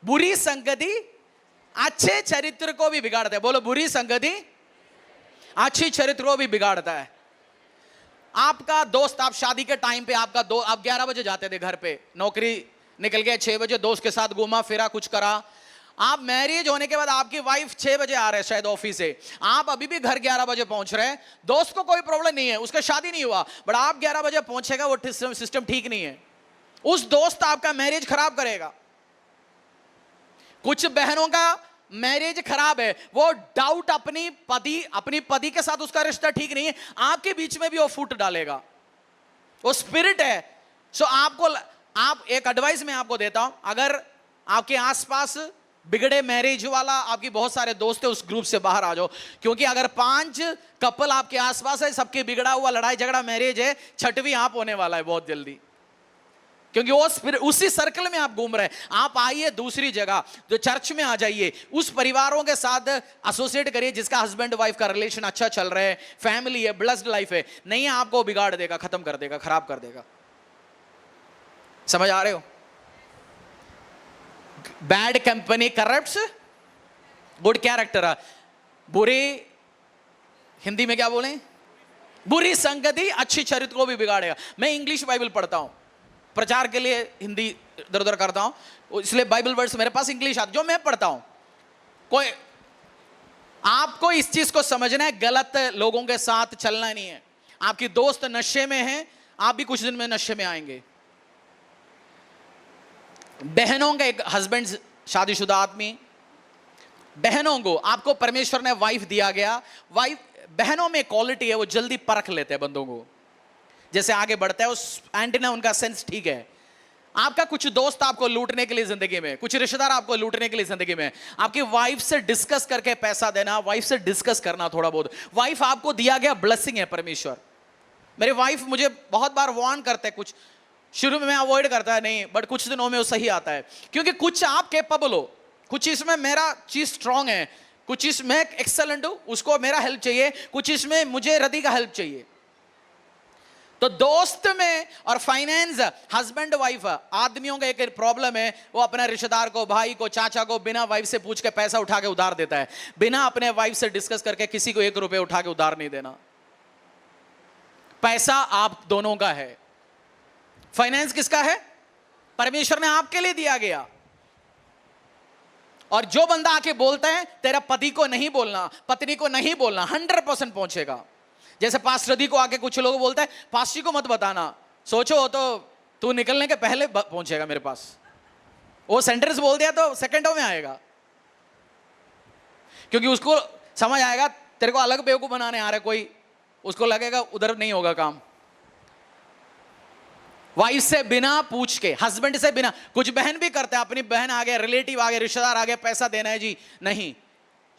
बुरी संगति अच्छे चरित्र को भी बिगाड़ता है। बोलो, बुरी संगति अच्छी चरित्र को भी बिगाड़ता है। आपका दोस्त, आप शादी के टाइम पे आप 11 बजे जाते थे घर पे, नौकरी निकल गए 6 बजे, दोस्त के साथ घूमा फिरा, कुछ करा। आप मैरिज होने के बाद आपकी वाइफ 6 बजे आ रहे हैं शायद ऑफिस से, आप अभी भी घर 11 बजे पहुंच रहे हैं। दोस्त को कोई प्रॉब्लम नहीं है, उसका शादी नहीं हुआ, बट आप 11 बजे पहुंचेगा, वो सिस्टम ठीक नहीं है। उस दोस्त आपका मैरिज खराब करेगा। कुछ बहनों का मैरिज खराब है, वो डाउट अपनी पति के साथ उसका रिश्ता ठीक नहीं है, आपके बीच में भी वो फुट डालेगा, वो स्पिरिट है। सो आप एक एडवाइस मैं आपको देता हूं, अगर आपके आसपास बिगड़े मैरिज वाला आपकी बहुत सारे दोस्त है, उस ग्रुप से बाहर आ जाओ। क्योंकि अगर 5 कपल आपके आसपास है, सबके बिगड़ा हुआ लड़ाई झगड़ा मैरिज है, 6वीं आप होने वाला है बहुत जल्दी। क्योंकि वो उसी सर्कल में आप घूम रहे हैं। आप आइए दूसरी जगह, जो चर्च में आ जाइए, उस परिवारों के साथ एसोसिएट करिए जिसका हस्बैंड वाइफ का रिलेशन अच्छा चल रहा है, फैमिली है, ब्लेस्ड लाइफ है। नहीं, आपको बिगाड़ देगा, खत्म कर देगा, खराब कर देगा। समझ आ रहे हो? Bad company corrupts good character. बुरी, हिंदी में क्या बोलें, बुरी संगति अच्छी चरित्र को भी बिगाड़ेगा। मैं इंग्लिश बाइबल पढ़ता हूं, प्रचार के लिए हिंदी इधर उधर करता हूं, इसलिए बाइबल वर्ड्स मेरे पास इंग्लिश आती, जो मैं पढ़ता हूं। कोई, आपको इस चीज को समझना है, गलत लोगों के साथ चलना नहीं है। आपकी दोस्त नशे में है, आप भी कुछ दिन में नशे में आएंगे। बहनों का, एक हस्बैंड शादीशुदा आदमी, बहनों को, आपको परमेश्वर ने वाइफ दिया गया, बहनों में क्वालिटी है, वो जल्दी परख लेते हैं बंदों को। जैसे आगे बढ़ता है उस एंटीना, उनका सेंस ठीक है। आपका कुछ दोस्त आपको लूटने के लिए जिंदगी में, कुछ रिश्तेदार आपको लूटने के लिए जिंदगी में, आपकी वाइफ से डिस्कस करके पैसा देना, वाइफ से डिस्कस करना थोड़ा बहुत। वाइफ आपको दिया गया ब्लेसिंग है परमेश्वर। मेरी वाइफ मुझे बहुत बार वार्न करते हैं, कुछ शुरू में मैं अवॉइड करता है नहीं, बट कुछ दिनों में वो सही आता है। क्योंकि कुछ आप कैपेबल हो, कुछ इसमें मेरा चीज स्ट्रांग है, कुछ इसमें एक्सेलेंट हूं, उसको मेरा हेल्प चाहिए, कुछ इसमें मुझे रति का हेल्प चाहिए। तो दोस्त में और फाइनेंस, हस्बैंड वाइफ, आदमियों का एक प्रॉब्लम है, वो अपने रिश्तेदार को, भाई को, चाचा को बिना वाइफ से पूछ के पैसा उठा के उधार देता है। बिना अपने वाइफ से डिस्कस करके किसी को 1 रुपये उठा के उधार नहीं देना। पैसा आप दोनों का है। फाइनेंस किसका है? परमेश्वर ने आपके लिए दिया गया। और जो बंदा आके बोलता है तेरा पति को नहीं बोलना, पत्नी को नहीं बोलना, 100% पहुंचेगा। जैसे पास्टर दी को आके कुछ लोग बोलते हैं पास्टर को मत बताना, सोचो तो तू निकलने के पहले पहुंचेगा मेरे पास। वो सेंटेंस बोल दिया तो सेकंडों में आएगा, क्योंकि उसको समझ आएगा तेरे को अलग बेवकूफ बनाने आ रहा है कोई, उसको लगेगा उधर नहीं होगा काम। वाइफ से बिना पूछ के, हस्बैंड से बिना, कुछ बहन भी करते हैं, अपनी बहन आ गए, रिलेटिव आ गए, रिश्तेदार आ गए, पैसा देना है जी, नहीं,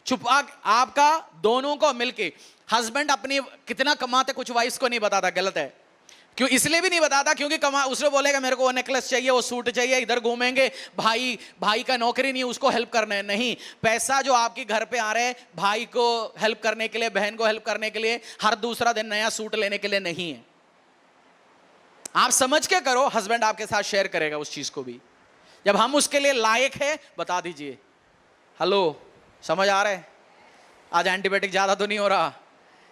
छुपा आपका दोनों को मिलके। हस्बैंड अपनी कितना कमाते कुछ वाइफ को नहीं बताता, गलत है। क्यों इसलिए भी नहीं बताता क्योंकि कमा उसने बोलेगा मेरे को वो नेकलेस चाहिए, वो सूट चाहिए, इधर घूमेंगे, भाई का नौकरी नहीं, उसको हेल्प करना है। नहीं, पैसा जो आपके घर पे आ रहा है भाई को हेल्प करने के लिए, बहन को हेल्प करने के लिए, हर दूसरा दिन नया सूट लेने के लिए नहीं है। आप समझ के करो, हस्बैंड आपके साथ शेयर करेगा उस चीज को भी। जब हम उसके लिए लायक है बता दीजिए। हेलो, समझ आ रहा है? आज एंटीबायोटिक ज्यादा तो नहीं हो रहा?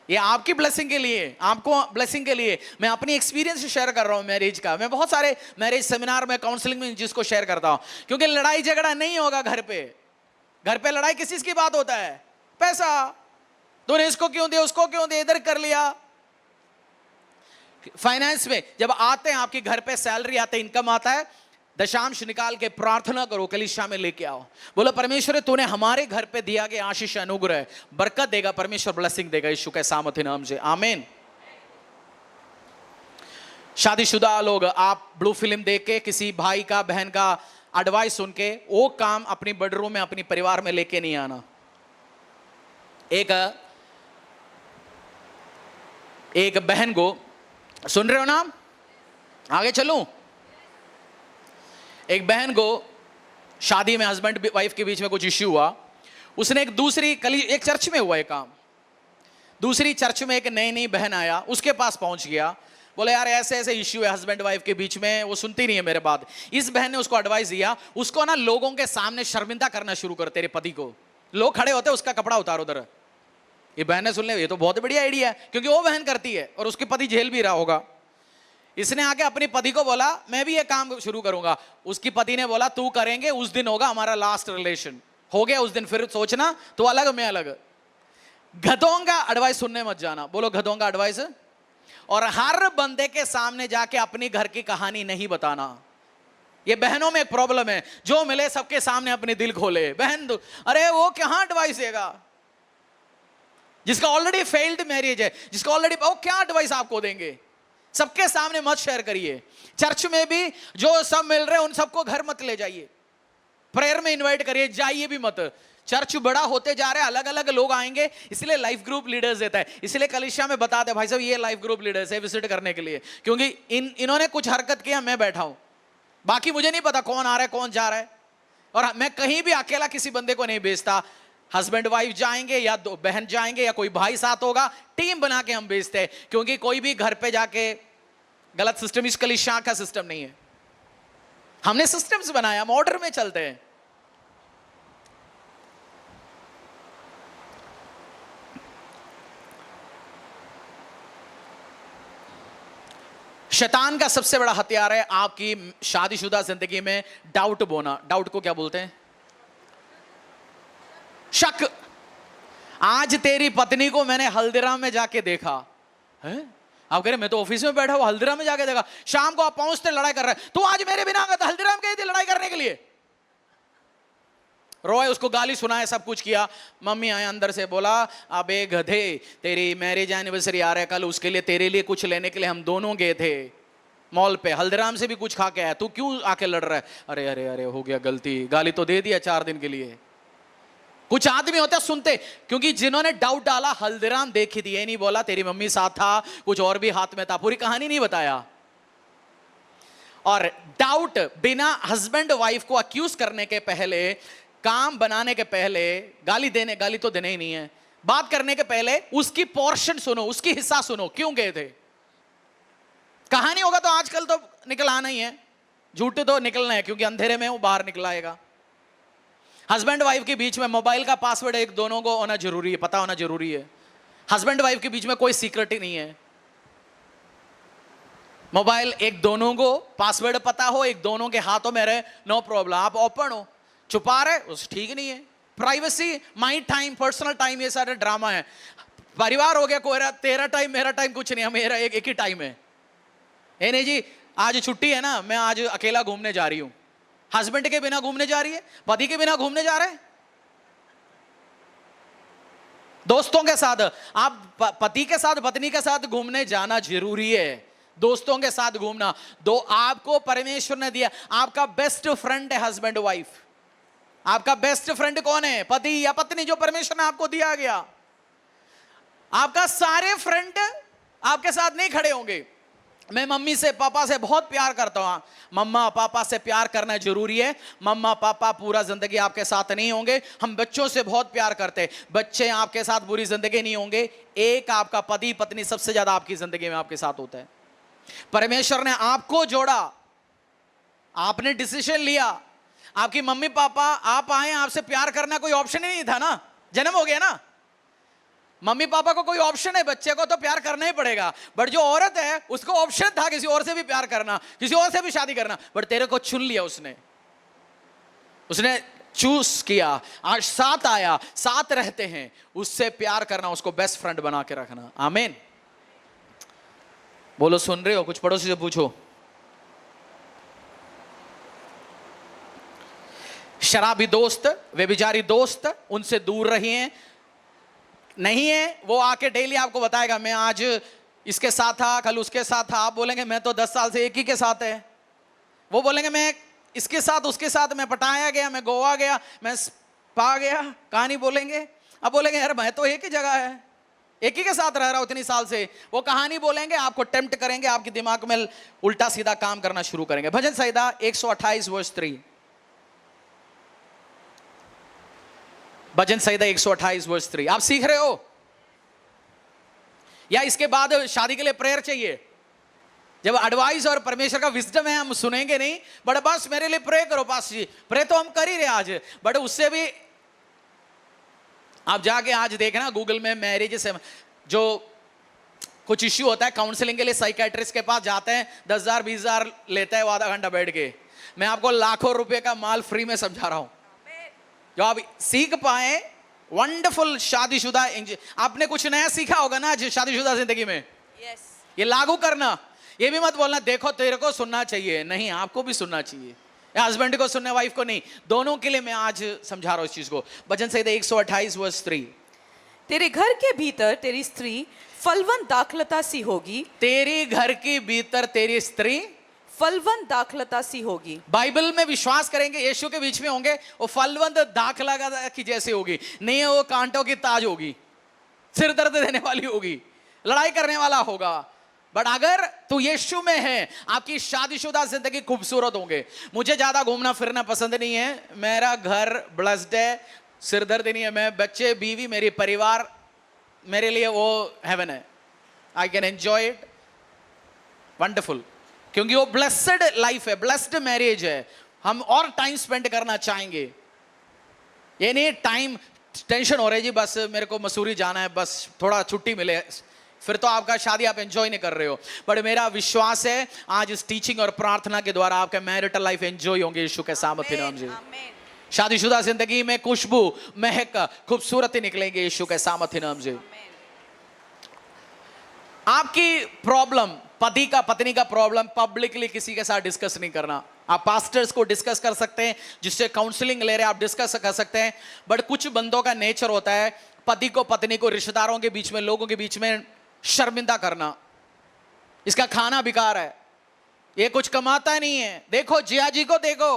ये आपकी ब्लेसिंग के लिए, आपको ब्लेसिंग के लिए मैं अपनी एक्सपीरियंस शेयर कर रहा हूं मैरिज का। मैं बहुत सारे मैरिज सेमिनार में, काउंसलिंग में जिसको शेयर करता हूं, क्योंकि लड़ाई झगड़ा नहीं होगा घर पे। घर पे लड़ाई किस चीज की बात होता है? पैसा। तूने इसको क्यों दिया, उसको क्यों दिया, इधर कर लिया। फाइनेंस में जब आते हैं आपके घर पे, सैलरी आते है, इनकम आता है, दशांश निकाल के प्रार्थना करो, कलीसिया में लेके आओ, बोलो परमेश्वर तूने हमारे घर पे दिया गया आशीष अनुग्रह बरकत देगा, परमेश्वर ब्लेसिंग देगा यीशु के सामर्थ्य नाम से, आमीन। शादीशुदा लोग, आप ब्लू फिल्म देख के किसी भाई का, बहन का एडवाइस सुन के वो काम अपनी बेडरूम में, अपनी परिवार में लेके नहीं आना। एक बहन को, सुन रहे हो ना, आगे चलूं। एक बहन को शादी में हस्बैंड वाइफ के बीच में कुछ इश्यू हुआ। उसने एक चर्च में हुआ एक काम, दूसरी चर्च में एक नई बहन आया, उसके पास पहुंच गया, बोले यार ऐसे ऐसे इश्यू है हस्बैंड वाइफ के बीच में, वो सुनती नहीं है मेरे बात। इस बहन ने उसको एडवाइस दिया, उसको ना लोगों के सामने शर्मिंदा करना शुरू कर, तेरे पति को। लोग खड़े होते उसका कपड़ा उतार उधर। ये बहन ने सुन ले, ये तो बहुत बढ़िया आइडिया है, क्योंकि वो बहन करती है और उसके पति झेल भी रहा होगा। इसने आके अपने पति को बोला मैं भी ये काम शुरू करूंगा। उसकी पति ने बोला तू करेंगे, उस दिन होगा हमारा लास्ट रिलेशन। हो गया उस दिन, फिर सोचना तू अलग मैं अलग। गधों का एडवाइस सुनने मत जाना, बोलो गधों का एडवाइस। और हर बंदे के सामने जाके अपनी घर की कहानी नहीं बताना। ये बहनों में एक प्रॉब्लम है, जो मिले सबके सामने अपने दिल खोले। बहन अरे वो कहां एडवाइस देगा, जिसका ऑलरेडी फेल्ड मैरिज है, जिसका ऑलरेडी, वो क्या एडवाइस आपको देंगे। सबके सामने मत शेयर करिए। चर्च में भी जो सब मिल रहे हैं उन सबको घर मत ले जाइए, प्रेयर में इनवाइट करिए, जाइए भी मत। चर्च बड़ा होते जा रहा है, अलग अलग लोग आएंगे, इसलिए लाइफ ग्रुप लीडर्स देता है। इसलिए कलीसिया में बता दे भाई साहब ये लाइफ ग्रुप लीडर्स है विजिट करने के लिए, क्योंकि इन्होंने कुछ हरकत किया, मैं बैठा हूं, बाकी मुझे नहीं पता कौन आ रहा है कौन जा रहा है। और मैं कहीं भी अकेला किसी बंदे को नहीं भेजता। हस्बैंड वाइफ जाएंगे या दो बहन जाएंगे या कोई भाई साथ होगा, टीम बना के हम भेजते हैं, क्योंकि कोई भी घर पे जाके गलत सिस्टम, इस कलीसिया का सिस्टम नहीं है। हमने सिस्टम्स बनाया, हम ऑर्डर में चलते हैं। शैतान का सबसे बड़ा हथियार है आपकी शादीशुदा जिंदगी में डाउट बोना। डाउट को क्या बोलते हैं? शक। आज तेरी पत्नी को मैंने हल्दीराम में जाके देखा है, आप कह रहे मैं तो ऑफिस में बैठा हूं, हल्दीराम में जाके देखा। शाम को आप पहुंचते लड़ाई कर रहे हैं, तू आज मेरे बिना गया हल्दीराम गई थी लड़ाई करने के लिए। रोए, उसको गाली सुनाए, सब कुछ किया। मम्मी आए अंदर से, बोला अबे गधे, तेरी मैरिज एनिवर्सरी आ रहा है कल, उसके लिए तेरे लिए कुछ लेने के लिए हम दोनों गए थे मॉल पे, हल्दीराम से भी कुछ खा के आया, तू क्यों आके लड़ रहा है? अरे अरे अरे हो गया गलती, गाली तो दे दिया 4 दिन के लिए। कुछ आदमी होते हैं सुनते, क्योंकि जिन्होंने डाउट डाला हल्दीराम देखी थी, ये नहीं बोला तेरी मम्मी साथ था, कुछ और भी हाथ में था, पूरी कहानी नहीं बताया। और डाउट बिना हस्बैंड वाइफ को अक्यूज करने के पहले, काम बनाने के पहले, गाली तो देने ही नहीं है, बात करने के पहले उसकी पोर्शन सुनो, उसकी हिस्सा सुनो, क्यों गए थे। कहानी होगा तो आजकल तो निकल आना ही है, झूठे तो निकलना है, क्योंकि अंधेरे में वो बाहर निकलाएगा। हस्बैंड वाइफ के बीच में मोबाइल का पासवर्ड एक दोनों को होना जरूरी है, पता होना जरूरी है। हस्बैंड वाइफ के बीच में कोई सीक्रेट ही नहीं है। मोबाइल एक दोनों को पासवर्ड पता हो, एक दोनों के हाथों में रहे, नो प्रॉब्लम। आप ओपन हो, छुपा रहे उस ठीक नहीं है। Privacy, my time, personal time, ये सारे ड्रामा है। परिवार हो गया कोई, तेरा टाइम मेरा टाइम कुछ नहीं, मेरा एक ही टाइम है। ए नहीं जी आज छुट्टी है ना, मैं आज अकेला घूमने जा रही हूं। हस्बैंड के बिना घूमने जा रही है, पति के बिना घूमने जा रहे हैं, दोस्तों के साथ। आप पति के साथ पत्नी के साथ घूमने जाना जरूरी है, दोस्तों के साथ घूमना। आपको परमेश्वर ने दिया, आपका बेस्ट फ्रेंड है हस्बैंड वाइफ। आपका बेस्ट फ्रेंड कौन है? पति या पत्नी, जो परमेश्वर ने आपको दिया गया। आपका सारे फ्रेंड आपके साथ नहीं खड़े होंगे, मैं मम्मी से पापा से बहुत प्यार करता हूं। मम्मा पापा से प्यार करना जरूरी है। मम्मा पापा पूरा जिंदगी आपके साथ नहीं होंगे। हम बच्चों से बहुत प्यार करते हैं, बच्चे आपके साथ पूरी जिंदगी नहीं होंगे। एक आपका पति पत्नी सबसे ज्यादा आपकी जिंदगी में आपके साथ होता है। परमेश्वर ने आपको जोड़ा, आपने डिसीजन लिया, आपकी मम्मी पापा आप आए, आपसे प्यार करना कोई ऑप्शन ही नहीं था ना, जन्म हो गया ना। मम्मी पापा को कोई ऑप्शन है, बच्चे को तो प्यार करना ही पड़ेगा। बट जो औरत है उसको ऑप्शन था किसी और से भी प्यार करना, किसी और से भी शादी करना, बट तेरे को चुन लिया उसने चूज किया। आज साथ आया, साथ रहते हैं, उससे प्यार करना, उसको बेस्ट फ्रेंड बना के रखना। आमीन। बोलो सुन रहे हो? कुछ पड़ोसी से पूछो। शराबी दोस्त, व्यभिचारी दोस्त, उनसे दूर रहिए। नहीं है वो आके डेली आपको बताएगा मैं आज इसके साथ था, कल उसके साथ था। आप बोलेंगे मैं तो 10 साल से एक ही के साथ है। वो बोलेंगे मैं इसके साथ उसके साथ, मैं पटाया गया, मैं गोवा गया, मैं स्पा गया, कहानी बोलेंगे। अब बोलेंगे यार मैं तो एक ही जगह है, एक ही के साथ रह रहा हूं इतनी साल से। वो कहानी बोलेंगे, आपको टेम्प्ट करेंगे, आपके दिमाग में उल्टा सीधा काम करना शुरू करेंगे। भजन संहिता 128 वर्स 3। भजन संहिता 128 वर्स 3। आप सीख रहे हो या इसके बाद शादी के लिए प्रेयर चाहिए? जब एडवाइस और परमेश्वर का विजडम है हम सुनेंगे नहीं, बट बस मेरे लिए प्रे करो पास जी। प्रे तो हम कर ही रहे आज, बट उससे भी आप जाके आज देखना गूगल में मैरिज से जो कुछ इश्यू होता है, काउंसलिंग के लिए साइकेट्रिस्ट के पास जाते हैं, 10,000 20,000 लेता है वो आधा घंटा बैठ के। मैं आपको लाखों रुपए का माल फ्री में समझा रहा हूं जो आप सीख पाए। वंडरफुल शादीशुदा, आपने कुछ नया सीखा होगा ना आज शादीशुदा जिंदगी में। यस। ये लागू करना। ये भी मत बोलना देखो तेरे को सुनना चाहिए, नहीं आपको भी सुनना चाहिए। हस्बैंड को सुनने, वाइफ को नहीं, दोनों के लिए मैं आज समझा रहा हूं इस चीज को। भजन संहिता 128 वर्स 3। तेरे घर के भीतर तेरी स्त्री फलवंत दाखलता सी होगी। तेरी घर के भीतर तेरी स्त्री फलवंत दाखलता सी होगी। बाइबल में विश्वास करेंगे यीशु के बीच में होंगे, वो फलवंत दाखलता की जैसे होगी, नहीं है वो कांटों की ताज होगी, सिर दर्द देने वाली होगी, लड़ाई करने वाला होगा। बट अगर तू यीशु में है, आपकी शादीशुदा जिंदगी खूबसूरत होंगे। मुझे ज्यादा घूमना फिरना पसंद नहीं है, मेरा घर ब्लेस्ड है, सिर दर्द नहीं है, मैं बच्चे बीवी मेरी परिवार मेरे लिए वो हेवन है। I can enjoy it, wonderful, क्योंकि वो ब्लेस्ड लाइफ है, ब्लेस्ड मैरिज है। हम और टाइम स्पेंड करना चाहेंगे। ये नहीं टाइम टेंशन हो रही जी बस मेरे को मसूरी जाना है, बस थोड़ा छुट्टी मिले, फिर तो आपका शादी आप एंजॉय नहीं कर रहे हो। बट मेरा विश्वास है आज इस टीचिंग और प्रार्थना के द्वारा आपका मैरिटल लाइफ एंजॉय होंगे यीशु के सामर्थ्य नाम से। शादीशुदा जिंदगी में खुशबू, महक, खूबसूरती निकलेंगे यीशु के सामर्थ्य नाम से। आपकी प्रॉब्लम, पति का पत्नी का प्रॉब्लम पब्लिकली किसी के साथ डिस्कस नहीं करना। आप पास्टर्स को डिस्कस कर सकते हैं, जिससे काउंसलिंग ले रहे हैं आप डिस्कस कर सकते हैं। बट कुछ बंदों का नेचर होता है पति को पत्नी को रिश्तेदारों के बीच में, लोगों के बीच में शर्मिंदा करना। इसका खाना बेकार है, ये कुछ कमाता नहीं है। देखो जिया जी को देखो,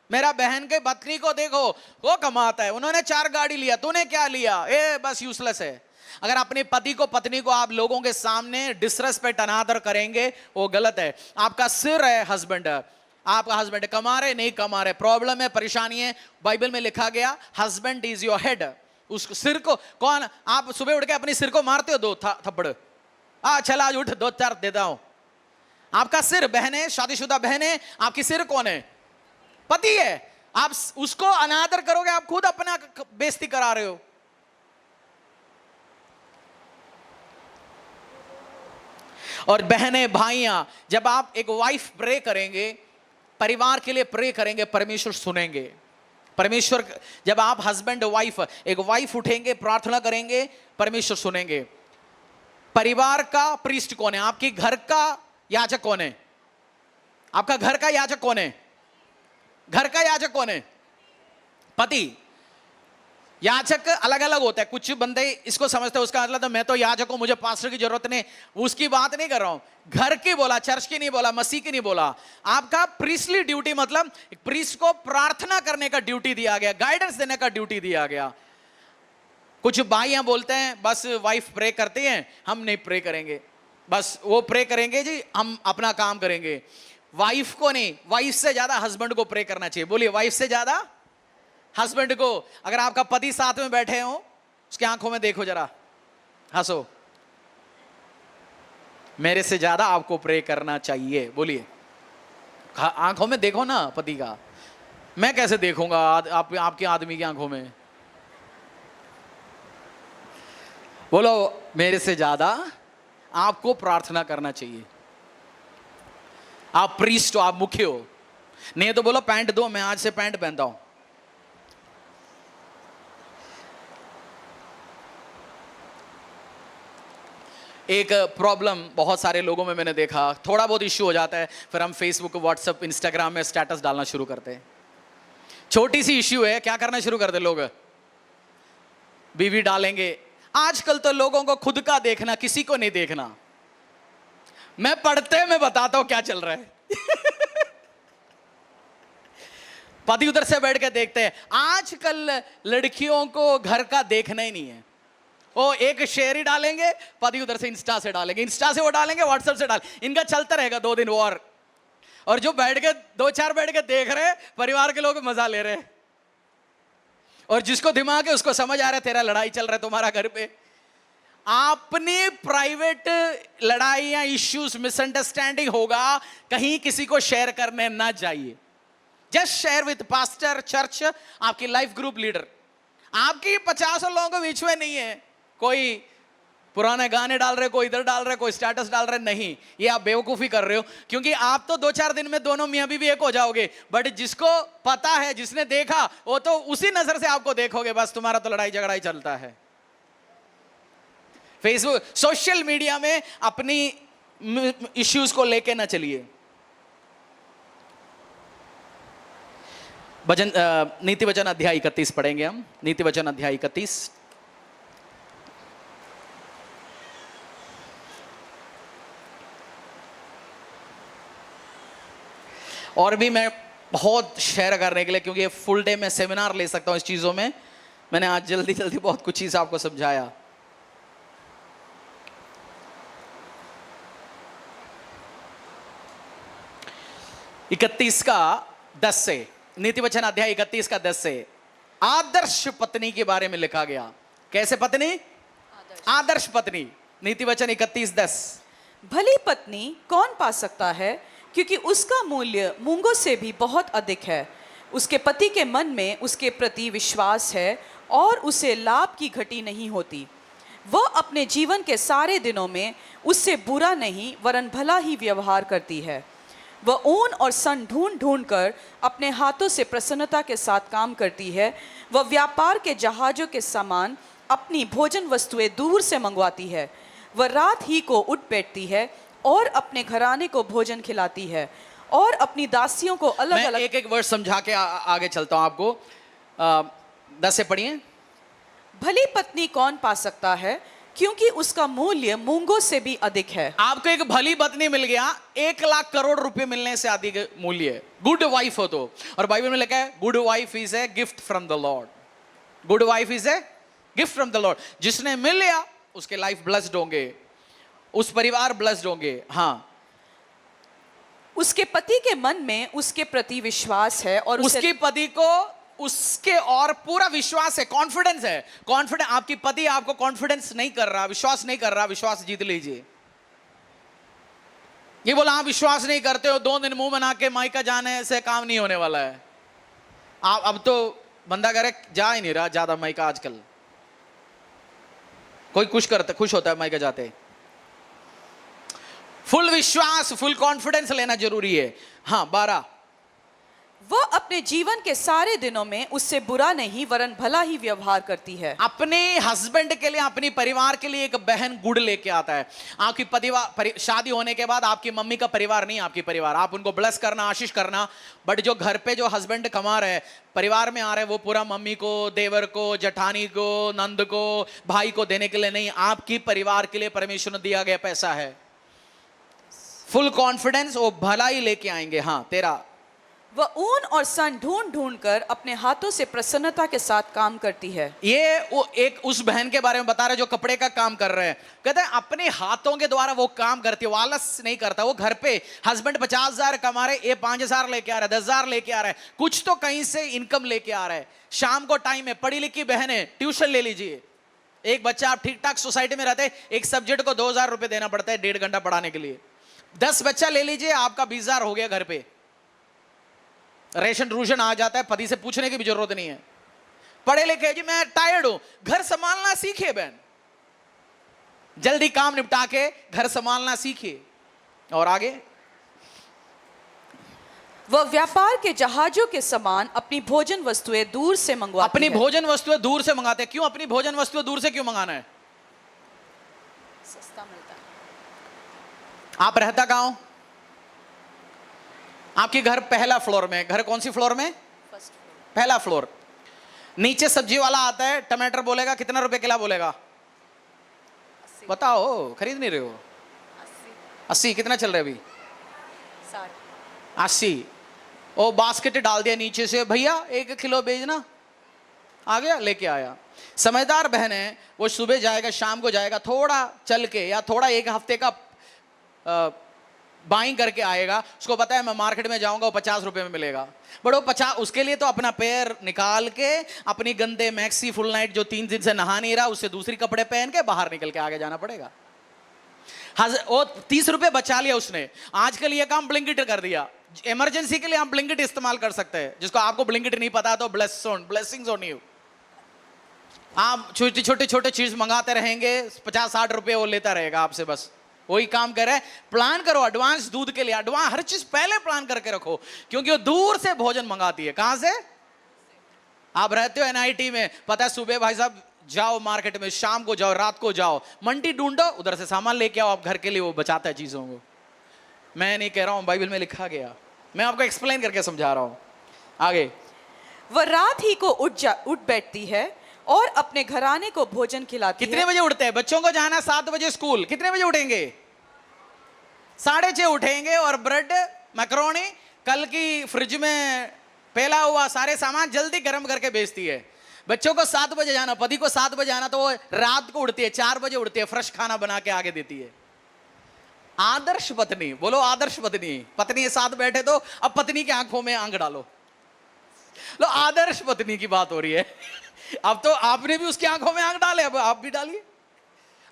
मेरा बहन के पत्नी को देखो, वो कमाता है, उन्होंने 4 गाड़ी लिया, तूने क्या लिया, ये बस यूजलेस है। अगर अपने पति को पत्नी को आप लोगों के सामने डिसरेस्पेक्ट अनादर करेंगे वो गलत है। आपका सिर है हस्बैंड, आपका हस्बैंड कमा रहे नहीं कमा रहे, प्रॉब्लम है, परेशानी है। बाइबल में लिखा गया हस्बैंड इज योर हेड। उस सिर को कौन, आप सुबह उठ के अपने सिर को मारते हो 2 थप्पड़, चल आज उठ 2-4 देता हूं। आपका सिर बहने, शादीशुदा बहने, आपकी सिर कौन है? पति है। आप उसको अनादर करोगे आप खुद अपना बेइज्जती करा रहे हो। और बहने भाइयां, जब आप एक वाइफ प्रे करेंगे, परिवार के लिए प्रे करेंगे, परमेश्वर सुनेंगे। परमेश्वर, जब आप हस्बैंड वाइफ, एक वाइफ उठेंगे प्रार्थना करेंगे, परमेश्वर सुनेंगे। परिवार का प्रीस्ट कौन है? आपके घर का याजक कौन है? आपका घर का याजक कौन है? घर का याजक कौन है? पति। याजक अलग अलग होता है। कुछ बंदे इसको समझते हैं उसका मतलब तो मैं तो याजक हूं, मुझे पास्टर की जरूरत नहीं, उसकी बात नहीं कर रहा हूं। घर की बोला, चर्च की नहीं बोला, मसीह की नहीं बोला। आपका प्रीस्टली ड्यूटी मतलब प्रीस्ट को प्रार्थना करने का ड्यूटी दिया गया, गाइडेंस देने का ड्यूटी दिया गया। कुछ भाइयां बोलते हैं बस वाइफ प्रे करती हैं, हम नहीं प्रे करेंगे। बस वो प्रे करेंगे जी, हम अपना काम करेंगे। वाइफ को नहीं, वाइफ से ज्यादा हस्बैंड को प्रे करना चाहिए। बोलिए, वाइफ से ज्यादा हस्बैंड को। अगर आपका पति साथ में बैठे हो, उसके आंखों में देखो जरा, हंसो। मेरे से ज्यादा आपको प्रे करना चाहिए। बोलिए, आंखों में देखो ना पति का। मैं कैसे देखूंगा आपके आदमी की आंखों में? बोलो, मेरे से ज्यादा आपको प्रार्थना करना चाहिए। आप प्रीस्ट हो, आप मुख्य हो। नहीं तो बोलो पैंट दो, मैं आज से पैंट पहनता हूं। एक प्रॉब्लम बहुत सारे लोगों में मैंने देखा, थोड़ा बहुत इश्यू हो जाता है, फिर हम फेसबुक, व्हाट्सएप, इंस्टाग्राम में स्टेटस डालना शुरू करते हैं। छोटी सी इश्यू है, क्या करना शुरू करते लोग? बीवी डालेंगे। आजकल तो लोगों को खुद का देखना, किसी को नहीं देखना। मैं पढ़ते मैं बताता हूं क्या चल रहा है। पति उधर से बैठ के देखते हैं। आजकल लड़कियों को घर का देखना ही नहीं है। वो एक शेयर ही डालेंगे, पति उधर से इंस्टा से डालेंगे, इंस्टा से वो डालेंगे, व्हाट्सएप से डाल, इनका चलता रहेगा 2 दिन वॉर। और जो बैठ के 2-4 बैठ के देख रहे, परिवार के लोग मजा ले रहे। और जिसको दिमाग है उसको समझ आ रहा है तेरा लड़ाई चल रहा है तुम्हारा घर पे। अपनी प्राइवेट लड़ाई या इश्यूज, मिसअंडरस्टैंडिंग होगा, कहीं किसी को शेयर करने ना चाहिए। Just share with pastor, church, आपकी लाइफ ग्रुप लीडर। आपकी 50 लोगों के बीच में नहीं है। कोई पुराने गाने डाल रहे, कोई इधर डाल रहे, कोई स्टेटस डाल रहे, नहीं, ये आप बेवकूफी कर रहे हो। क्योंकि आप तो 2-4 दिन में दोनों मियां बीवी एक हो जाओगे, बट जिसको पता है, जिसने देखा, वो तो उसी नजर से आपको देखोगे। बस तुम्हारा तो लड़ाई झगड़ा ही चलता है। फेसबुक, सोशल मीडिया में अपनी इश्यूज को लेके ना चलिए। नीति वचन अध्याय 31 पढ़ेंगे हम। नीति वचन अध्याय 31। और भी मैं बहुत शेयर करने के लिए, क्योंकि फुल डे में सेमिनार ले सकता हूं इस चीजों में, मैंने आज जल्दी जल्दी बहुत कुछ चीज आपको समझाया। इकतीस का 10 से, नीति वचन अध्याय 31 का 10 से आदर्श पत्नी के बारे में लिखा गया। कैसे पत्नी? आदर्श पत्नी। नीति वचन 31:10। भली पत्नी कौन पा सकता है, क्योंकि उसका मूल्य मूंगों से भी बहुत अधिक है। उसके पति के मन में उसके प्रति विश्वास है और उसे लाभ की घटी नहीं होती। वह अपने जीवन के सारे दिनों में उससे बुरा नहीं वरन भला ही व्यवहार करती है। वह ऊन और सन ढूंढ ढूंढ कर अपने हाथों से प्रसन्नता के साथ काम करती है। वह व्यापार के जहाज़ों के समान अपनी भोजन वस्तुएं दूर से मंगवाती है। वह रात ही को उठ बैठती है और अपने घराने को भोजन खिलाती है और अपनी दासियों को अलग अलग। एक एक वर्ड समझा के आगे चलता हूं आपको। 10 से पढ़िए। भली पत्नी कौन पा सकता है, क्योंकि उसका मूल्य मूंगों से भी अधिक है। आपको एक भली पत्नी मिल गया, 1 लाख करोड़ रुपए मिलने से अधिक मूल्य है। गुड वाइफ हो तो। और बाइबल में लिखा है good wife is a gift from the Lord. Good wife is a gift from the Lord. जिसने मिल लिया उसके लाइफ ब्लेस्ड होंगे, उस परिवार ब्लेस्ड होंगे। हाँ, उसके पति के मन में उसके प्रति विश्वास है और उसके पति को उसके और पूरा विश्वास है, कॉन्फिडेंस है। कॉन्फिडेंस, आपकी पति आपको कॉन्फिडेंस नहीं कर रहा, विश्वास नहीं कर रहा, विश्वास जीत लीजिए। ये बोला आप विश्वास नहीं करते हो, 2 दिन मुंह बना के मायका जाने से काम नहीं होने वाला है। आप अब तो बंदा करे जा ही नहीं रहा ज्यादा मायका आजकल। कोई खुश होता है मायका जाते। फुल विश्वास, फुल कॉन्फिडेंस लेना जरूरी है। हाँ, 12। वह अपने जीवन के सारे दिनों में उससे बुरा नहीं वरन भला ही व्यवहार करती है। अपने हस्बैंड के लिए, अपने परिवार के लिए एक बहन गुड़ लेके आता है। आपकी शादी होने के बाद आपकी मम्मी का परिवार नहीं, आपकी परिवार, आप उनको ब्लेस करना, आशीष करना। बट जो घर पे जो हस्बैंड कमा रहे, परिवार में आ रहे, वो पूरा मम्मी को, देवर को, जेठानी को, नंद को, भाई को देने के लिए नहीं, आपकी परिवार के लिए परमेश्वर ने दिया गया पैसा है। फुल कॉन्फिडेंस, वो भला ही लेके आएंगे। हाँ, 13। वह ऊन और सन ढूंढ ढूंढ कर अपने हाथों से प्रसन्नता के साथ काम करती है। ये वो एक उस बहन के बारे में बता रहे जो कपड़े का काम कर रहे हैं। कहते हैं अपने हाथों के द्वारा वो काम करती है, वो आलस नहीं करता। वो घर पे हस्बैंड 50,000 कमा रहे, ये 5,000 लेके आ रहा है, 10,000 लेके आ रहा है, कुछ तो कहीं से इनकम लेके आ रहा है। शाम को टाइम है, पढ़ी लिखी बहन है, ट्यूशन ले लीजिए। एक बच्चा, आप ठीक ठाक सोसाइटी में रहते हैं, एक सब्जेक्ट को 2,000 रुपए देना पड़ता है 1.5 घंटा पढ़ाने के लिए। 10 बच्चा ले लीजिए, आपका 20,000 हो गया। घर पे रेशन रूशन आ जाता है, पति से पूछने की भी जरूरत नहीं है। पढ़े लिखे जी मैं टायर्ड हूं, घर संभालना सीखिए बहन, जल्दी काम निपटा के घर संभालना सीखिए। और आगे, वह व्यापार के जहाजों के समान अपनी भोजन वस्तुएं दूर से मंगवाती अपनी है। भोजन वस्तुएं दूर से मंगाते हैं। क्यों अपनी भोजन वस्तुएं दूर से क्यों मंगाना है? सस्ता मिलता है। आप रहता कहां हो? आपके घर पहला फ्लोर में। घर कौन सी फ्लोर में? First floor. पहला फ्लोर। नीचे सब्जी वाला आता है, टमाटर बोलेगा कितना रुपए किलो बोलेगा? 80। बताओ, खरीद नहीं रहे हो? 80 कितना चल रहा है अभी? 80। ओ बास्केट डाल दिया नीचे से, भैया 1 किलो भेजना। आ गया, लेके आया। समझदार बहन है, वो सुबह जाएगा, शाम को जाएगा, थोड़ा चल के या थोड़ा 1 हफ्ते का बाइंग करके आएगा। उसको पता है मैं मार्केट में जाऊंगा, वो 50 रुपए में मिलेगा। बट वो 50, उसके लिए तो अपना पैर निकाल के अपनी गंदे मैक्सी फुल नाइट जो 3 दिन से नहा नहीं रहा, उससे दूसरी कपड़े पहन के बाहर निकल के आगे जाना पड़ेगा। वो 30 रुपए बचा लिया उसने। आजकल ये काम ब्लिंकिट कर दिया। इमरजेंसी के लिए आप ब्लिंकिट इस्तेमाल कर सकते हैं। जिसको आपको ब्लिंकिट नहीं पता तो ब्लेसिंग्स ऑन यू। आप छोटी छोटे चीज मंगाते रहेंगे, 50-60 रुपए वो लेता रहेगा आपसे। बस वही काम करे। प्लान करो एडवांस दूध के लिए, एडवांस हर चीज पहले प्लान करके रखो, क्योंकि वो दूर से भोजन मंगाती है। कहां से? आप रहते हो एनआईटी में, पता है सुबह भाई साहब जाओ मार्केट में, शाम को जाओ, रात को जाओ, मंडी ढूंढो, उधर से सामान लेके आओ आप घर के लिए। वो बचाता है चीजों को। मैं नहीं कह रहा हूं, बाइबल में लिखा गया, मैं आपको एक्सप्लेन करके समझा रहा हूं। आगे, वह रात ही को उठ बैठती है और अपने घराने को भोजन खिलाती कितने है। बजे उठते हैं? बच्चों को जाना 7 बजे स्कूल, कितने बजे उठेंगे? 6:30 उठेंगे और ब्रेड मैकरोनी कल की फ्रिज में फैला हुआ सारे सामान जल्दी गर्म करके बेचती है। बच्चों को 7 बजे जाना, पति को 7 बजे आना, तो वो रात को उठती है, 4 बजे उठती है, फ्रेश खाना बना के आगे देती है। आदर्श पत्नी, बोलो आदर्श पत्नी। पत्नी के साथ बैठे तो अब पत्नी की आंखों में आंख डालो। लो, आदर्श पत्नी की बात हो रही है। अब तो आपने भी उसकी आंखों में आंख डाले, अब आप भी डालिए।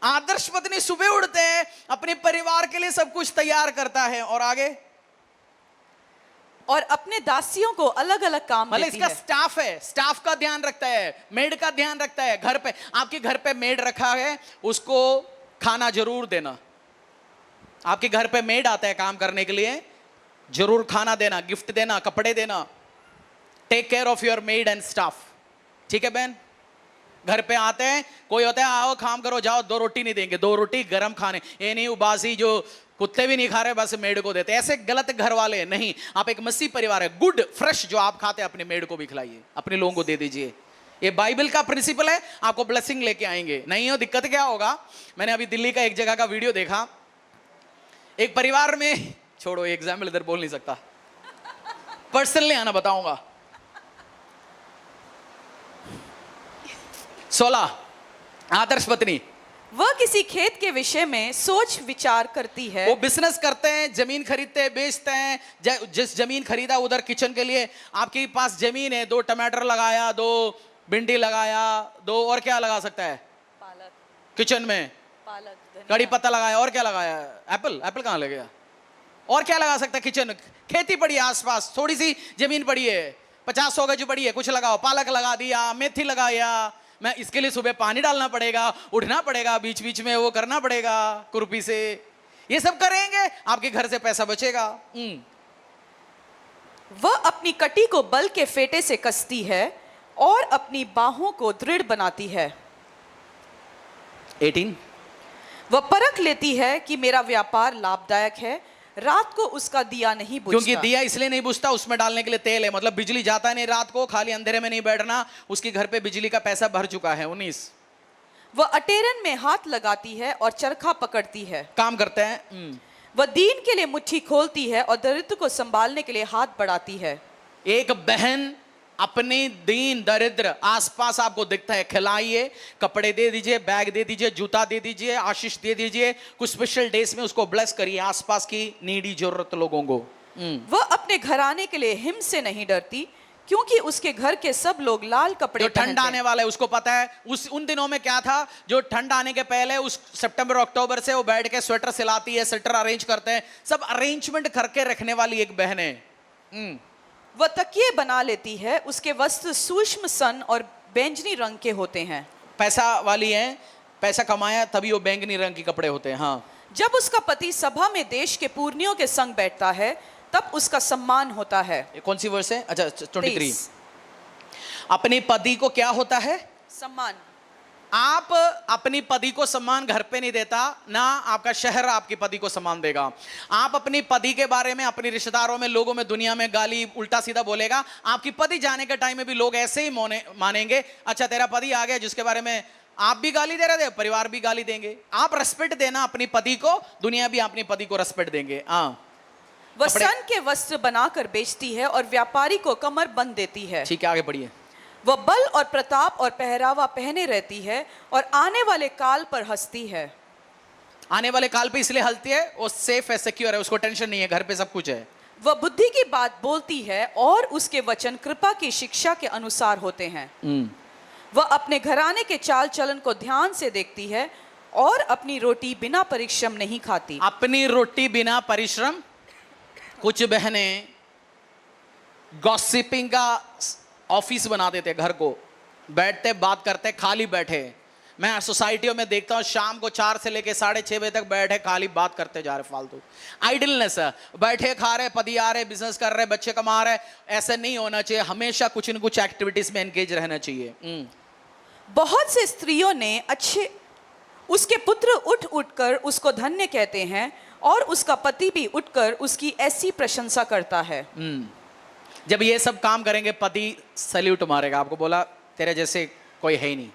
आदर्श पत्नी सुबह उठते हैं, अपने परिवार के लिए सब कुछ तैयार करता है। और आगे, और अपने दासियों को अलग अलग काम मतलब देती इसका है। स्टाफ है, स्टाफ का ध्यान रखता है, मेड का ध्यान रखता है। घर पे, आपके घर पे मेड रखा है, उसको खाना जरूर देना। आपके घर पे मेड आता है काम करने के लिए, जरूर खाना देना, गिफ्ट देना, कपड़े देना। Take care of your maid and staff. ठीक है बहन? घर पे आते हैं, कोई होता है आओ काम करो, जाओ, 2 रोटी नहीं देंगे, 2 रोटी गरम खाने, ये नहीं उबासी जो कुत्ते भी नहीं खा रहे बस मेड को देते। ऐसे गलत घर वाले नहीं। आप एक मसीह परिवार है, गुड फ्रेश जो आप खाते हैं अपने मेड को भी खिलाइए, अपने लोगों को दे दीजिए। ये बाइबल का प्रिंसिपल है, आपको ब्लेसिंग लेके आएंगे। नहीं हो दिक्कत क्या होगा? मैंने अभी दिल्ली का एक जगह का वीडियो देखा। एक परिवार में, छोड़ो एग्जाम्पल इधर बोल नहीं सकता, पर्सनली आना बताऊंगा। 16 आदर्श पत्नी, वह किसी खेत के विषय में सोच विचार करती है। वो बिजनेस करते हैं, जमीन खरीदते हैं, बेचते हैं। जिस जमीन खरीदा उधर किचन के लिए, आपके पास जमीन है, 2 टमाटर लगाया, 2 भिंडी लगाया, 2 और क्या लगा सकता है? पालक। किचन में पालक, धनिया। कड़ी पत्ता लगाया, और क्या लगाया? एप्पल कहाँ लग गया? और क्या लगा सकता है? किचन, खेती पड़ी है आसपास, थोड़ी सी जमीन पड़ी है, 50-100 गज पड़ी है, कुछ लगाओ। पालक लगा दिया, मेथी लगाया। मैं इसके लिए सुबह पानी डालना पड़ेगा, उठना पड़ेगा, बीच बीच में वो करना पड़ेगा खुरपी से। ये सब करेंगे, आपके घर से पैसा बचेगा। वह अपनी कटी को बल के फेटे से कसती है और अपनी बाहों को दृढ़ बनाती है। 18 वह परख लेती है कि मेरा व्यापार लाभदायक है, रात को उसका दिया नहीं बुझता। क्योंकि दिया इसलिए नहीं बुझता, उसमें डालने के लिए तेल है। मतलब बिजली जाता नहीं रात को, खाली अंधेरे में नहीं बैठना, उसके घर पे बिजली का पैसा भर चुका है। 19 वह अटेरन में हाथ लगाती है और चरखा पकड़ती है। काम करते हैं। वह दीन के लिए मुट्ठी खोलती है और दरिद्र को संभालने के लिए हाथ बढ़ाती है। एक बहन अपनी दीन दरिद्र आसपास आपको दिखता है, खिलाइए, कपड़े दे दीजिए, बैग दे दीजिए, जूता दे दीजिए, आशीष दे दीजिए, कुछ स्पेशल डेज में उसको ब्लेस करिए, आसपास की नीडी जरूरत लोगों को। वह अपने घराने के लिए हिम से नहीं डरती, क्योंकि उसके घर के सब लोग लाल कपड़े जो ठंड पहनते आने वाला है उसको पता है। उन दिनों में क्या था, जो ठंड आने के पहले उस सितंबर अक्टूबर से वो बैठ के स्वेटर सिलाती है, स्वेटर अरेंज करते हैं, सब अरेंजमेंट करके रखने वाली एक बहन है। वह तकिए बना लेती है, उसके वस्त्र सूक्ष्म सन और बैंगनी रंग के होते हैं। पैसा वाली है, पैसा कमाया तभी वो बैंगनी रंग के कपड़े होते हैं। हाँ, जब उसका पति सभा में देश के पुरनियों के संग बैठता है, तब उसका सम्मान होता है। ये कौन सी वर्ष है? अच्छा 23। 23। अपने पति को क्या होता है? सम्मान। आप अपनी पति को सम्मान घर पे नहीं देता ना, आपका शहर आपके पति को सम्मान देगा। आप अपनी पति के बारे में अपने रिश्तेदारों में, लोगों में, दुनिया में गाली उल्टा सीधा बोलेगा, आपकी पति जाने के टाइम में भी लोग ऐसे ही मानेंगे, अच्छा तेरा पति आ गया जिसके बारे में आप भी गाली दे रहे थे, परिवार भी गाली देंगे। आप रेस्पेक्ट देना अपनी पति को, दुनिया भी अपनी पति को रेस्पेक्ट देंगे। हाँ, वह सन के वस्त्र बनाकर बेचती है और व्यापारी को कमर बंद देती है। ठीक है, आगे बढ़िए। वह बल और प्रताप और पहरावा पहने रहती है और आने वाले काल पर हंसती है। आने वाले काल पे इसलिए हंसती है, वो सेफ है, सिक्योर है, उसको टेंशन नहीं है, घर पे सब कुछ है। वह बुद्धि की बात बोलती है और उसके वचन कृपा की शिक्षा के अनुसार होते हैं। वह अपने घराने के चाल चलन को ध्यान से देखती है और अपनी रोटी बिना परिश्रम नहीं खाती। अपनी रोटी बिना परिश्रम। कुछ बहनें गॉसिपिंग का ऑफिस बना देते घर को, बैठते बात करते, खाली बैठे। मैं सोसाइटियों में देखता हूँ शाम को 4 से लेके 6:30 बजे तक बैठे खाली बात करते जा रहे, फालतू आइडलनेस है, बैठे खा रहे, पति आ रहे, बिजनेस कर रहे, बच्चे कमा रहे। ऐसा नहीं होना चाहिए, हमेशा कुछ न कुछ एक्टिविटीज में एंगेज रहना चाहिए। बहुत से स्त्रियों ने अच्छे उसके पुत्र उठ उठकर उसको धन्य कहते हैं और उसका पति भी उठकर उसकी ऐसी प्रशंसा करता है। जब ये सब काम करेंगे पति सैल्यूट मारेगा, आपको बोला तेरे जैसे कोई है ही नहीं।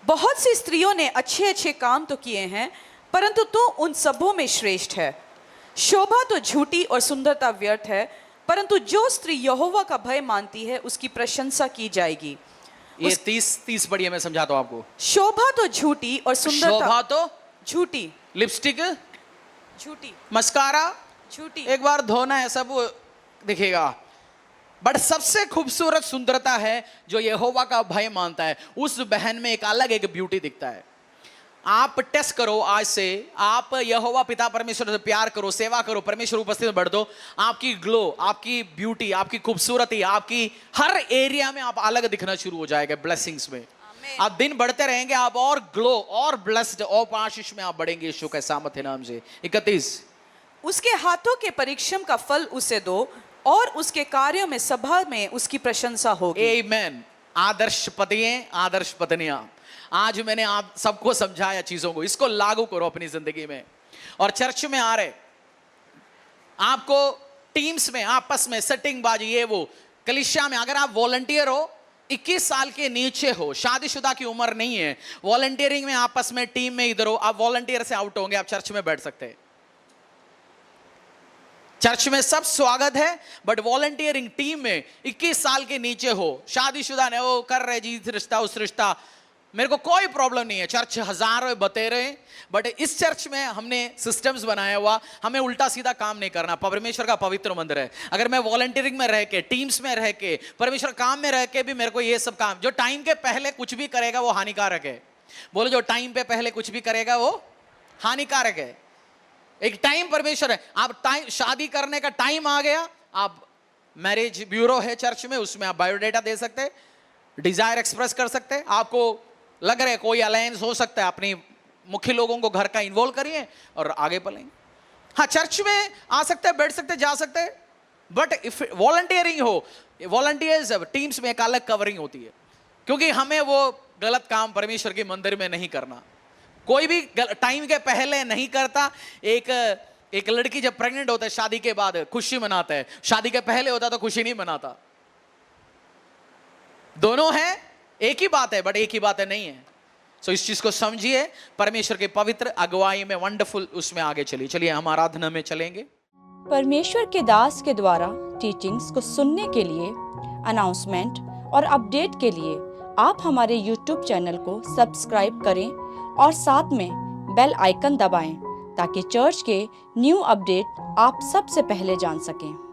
बहुत सी स्त्रियों ने अच्छे अच्छे काम तो किए हैं, परंतु तू उन सबों में श्रेष्ठ है। शोभा तो झूठी और सुंदरता व्यर्थ है, परंतु जो स्त्री यहोवा का भय मानती है उसकी प्रशंसा की जाएगी। ये 30 पढ़िए, मैं समझाता हूं आपको। शोभा तो झूठी और सुंदरता शोभा तो झूठी, लिपस्टिक झूठी, मस्कारा झूठी, एक बार धोना है सब दिखेगा, बट सबसे खूबसूरत सुंदरता है जो यहोवा का भय मानता है। उस बहन में एक अलग एक ब्यूटी दिखता है। आप टेस्ट करो आज से, आप यहोवा पिता परमेश्वर से प्यार करो, सेवा करो, परमेश्वर उपस्थिति में बढ़ दो, आपकी ग्लो, आपकी ब्यूटी, आपकी खूबसूरती, आपकी हर एरिया में आप अलग दिखना शुरू हो जाएगा। ब्लेसिंग्स में आप दिन बढ़ते रहेंगे, आप और ग्लो और ब्लेस्ड और आशीष में आप बढ़ेंगे यीशु के सामर्थ्य नाम से। 31, उसके हाथों के परिश्रम का फल उसे दो और उसके कार्यों में सभा में उसकी प्रशंसा होगी। आमेन। आदर्श पतियां, आदर्श पत्नियां, आज मैंने आप सबको समझाया चीजों को, इसको लागू करो अपनी जिंदगी में। और चर्च में आ रहे आपको टीम्स में आपस में सेटिंग बाजी, ये वो कलीसिया में अगर आप वॉलंटियर हो, 21 साल के नीचे हो, शादीशुदा की उम्र नहीं है, वॉलंटियरिंग में आपस में टीम में इधर हो, आप वॉलंटियर से आउट होंगे, आप चर्च में बैठ सकते हैं। चर्च में सब स्वागत है, बट वॉलंटियरिंग टीम में 21 साल के नीचे हो, शादीशुदा ने वो कर रहे जी रिश्ता उस रिश्ता, मेरे को कोई प्रॉब्लम नहीं है। चर्च हजारों बतेरे हैं, बट इस चर्च में हमने सिस्टम्स बनाया हुआ, हमें उल्टा सीधा काम नहीं करना। परमेश्वर का पवित्र मंदिर है। अगर मैं वॉलंटियरिंग में रह के, टीम्स में रह के, परमेश्वर काम में रह के भी मेरे को ये सब काम, जो टाइम के पहले कुछ भी करेगा वो हानिकारक है। बोलो, जो टाइम पे पहले कुछ भी करेगा वो हानिकारक है। एक टाइम परमेश्वर है, आप टाइम, शादी करने का टाइम आ गया, आप मैरिज ब्यूरो है चर्च में, उसमें आप बायोडाटा दे सकते हैं, डिजायर एक्सप्रेस कर सकते हैं। आपको लग रहा है कोई अलायंस हो सकता है, अपनी मुख्य लोगों को घर का इन्वॉल्व करिए और आगे बढ़ेंगे। हाँ, चर्च में आ सकते हैं, बैठ सकते हैं, जा सकते हैं, बट इफ वॉलंटियरिंग हो, वॉलंटियर्स टीम्स में एक अलग कवरिंग होती है, क्योंकि हमें वो गलत काम परमेश्वर के मंदिर में नहीं करना। कोई भी टाइम के पहले नहीं करता। एक लड़की जब प्रेग्नेंट होता है, शादी के बाद खुशी मनाता है, शादी के पहले होता तो खुशी नहीं मनाता। दोनों है, एक ही बात है, बट एक ही बात है नहीं है। सो इस चीज को समझिए, परमेश्वर के पवित्र अगुवाई में वंडरफुल उसमें आगे चलिए। चलिए हम आराधना में चलेंगे। परमेश्वर के दास के द्वारा टीचिंग्स को सुनने के लिए, अनाउंसमेंट और अपडेट के लिए आप हमारे YouTube चैनल को सब्सक्राइब करें और साथ में बेल आइकन दबाएं ताकि चर्च के न्यू अपडेट आप सबसे पहले जान सकें।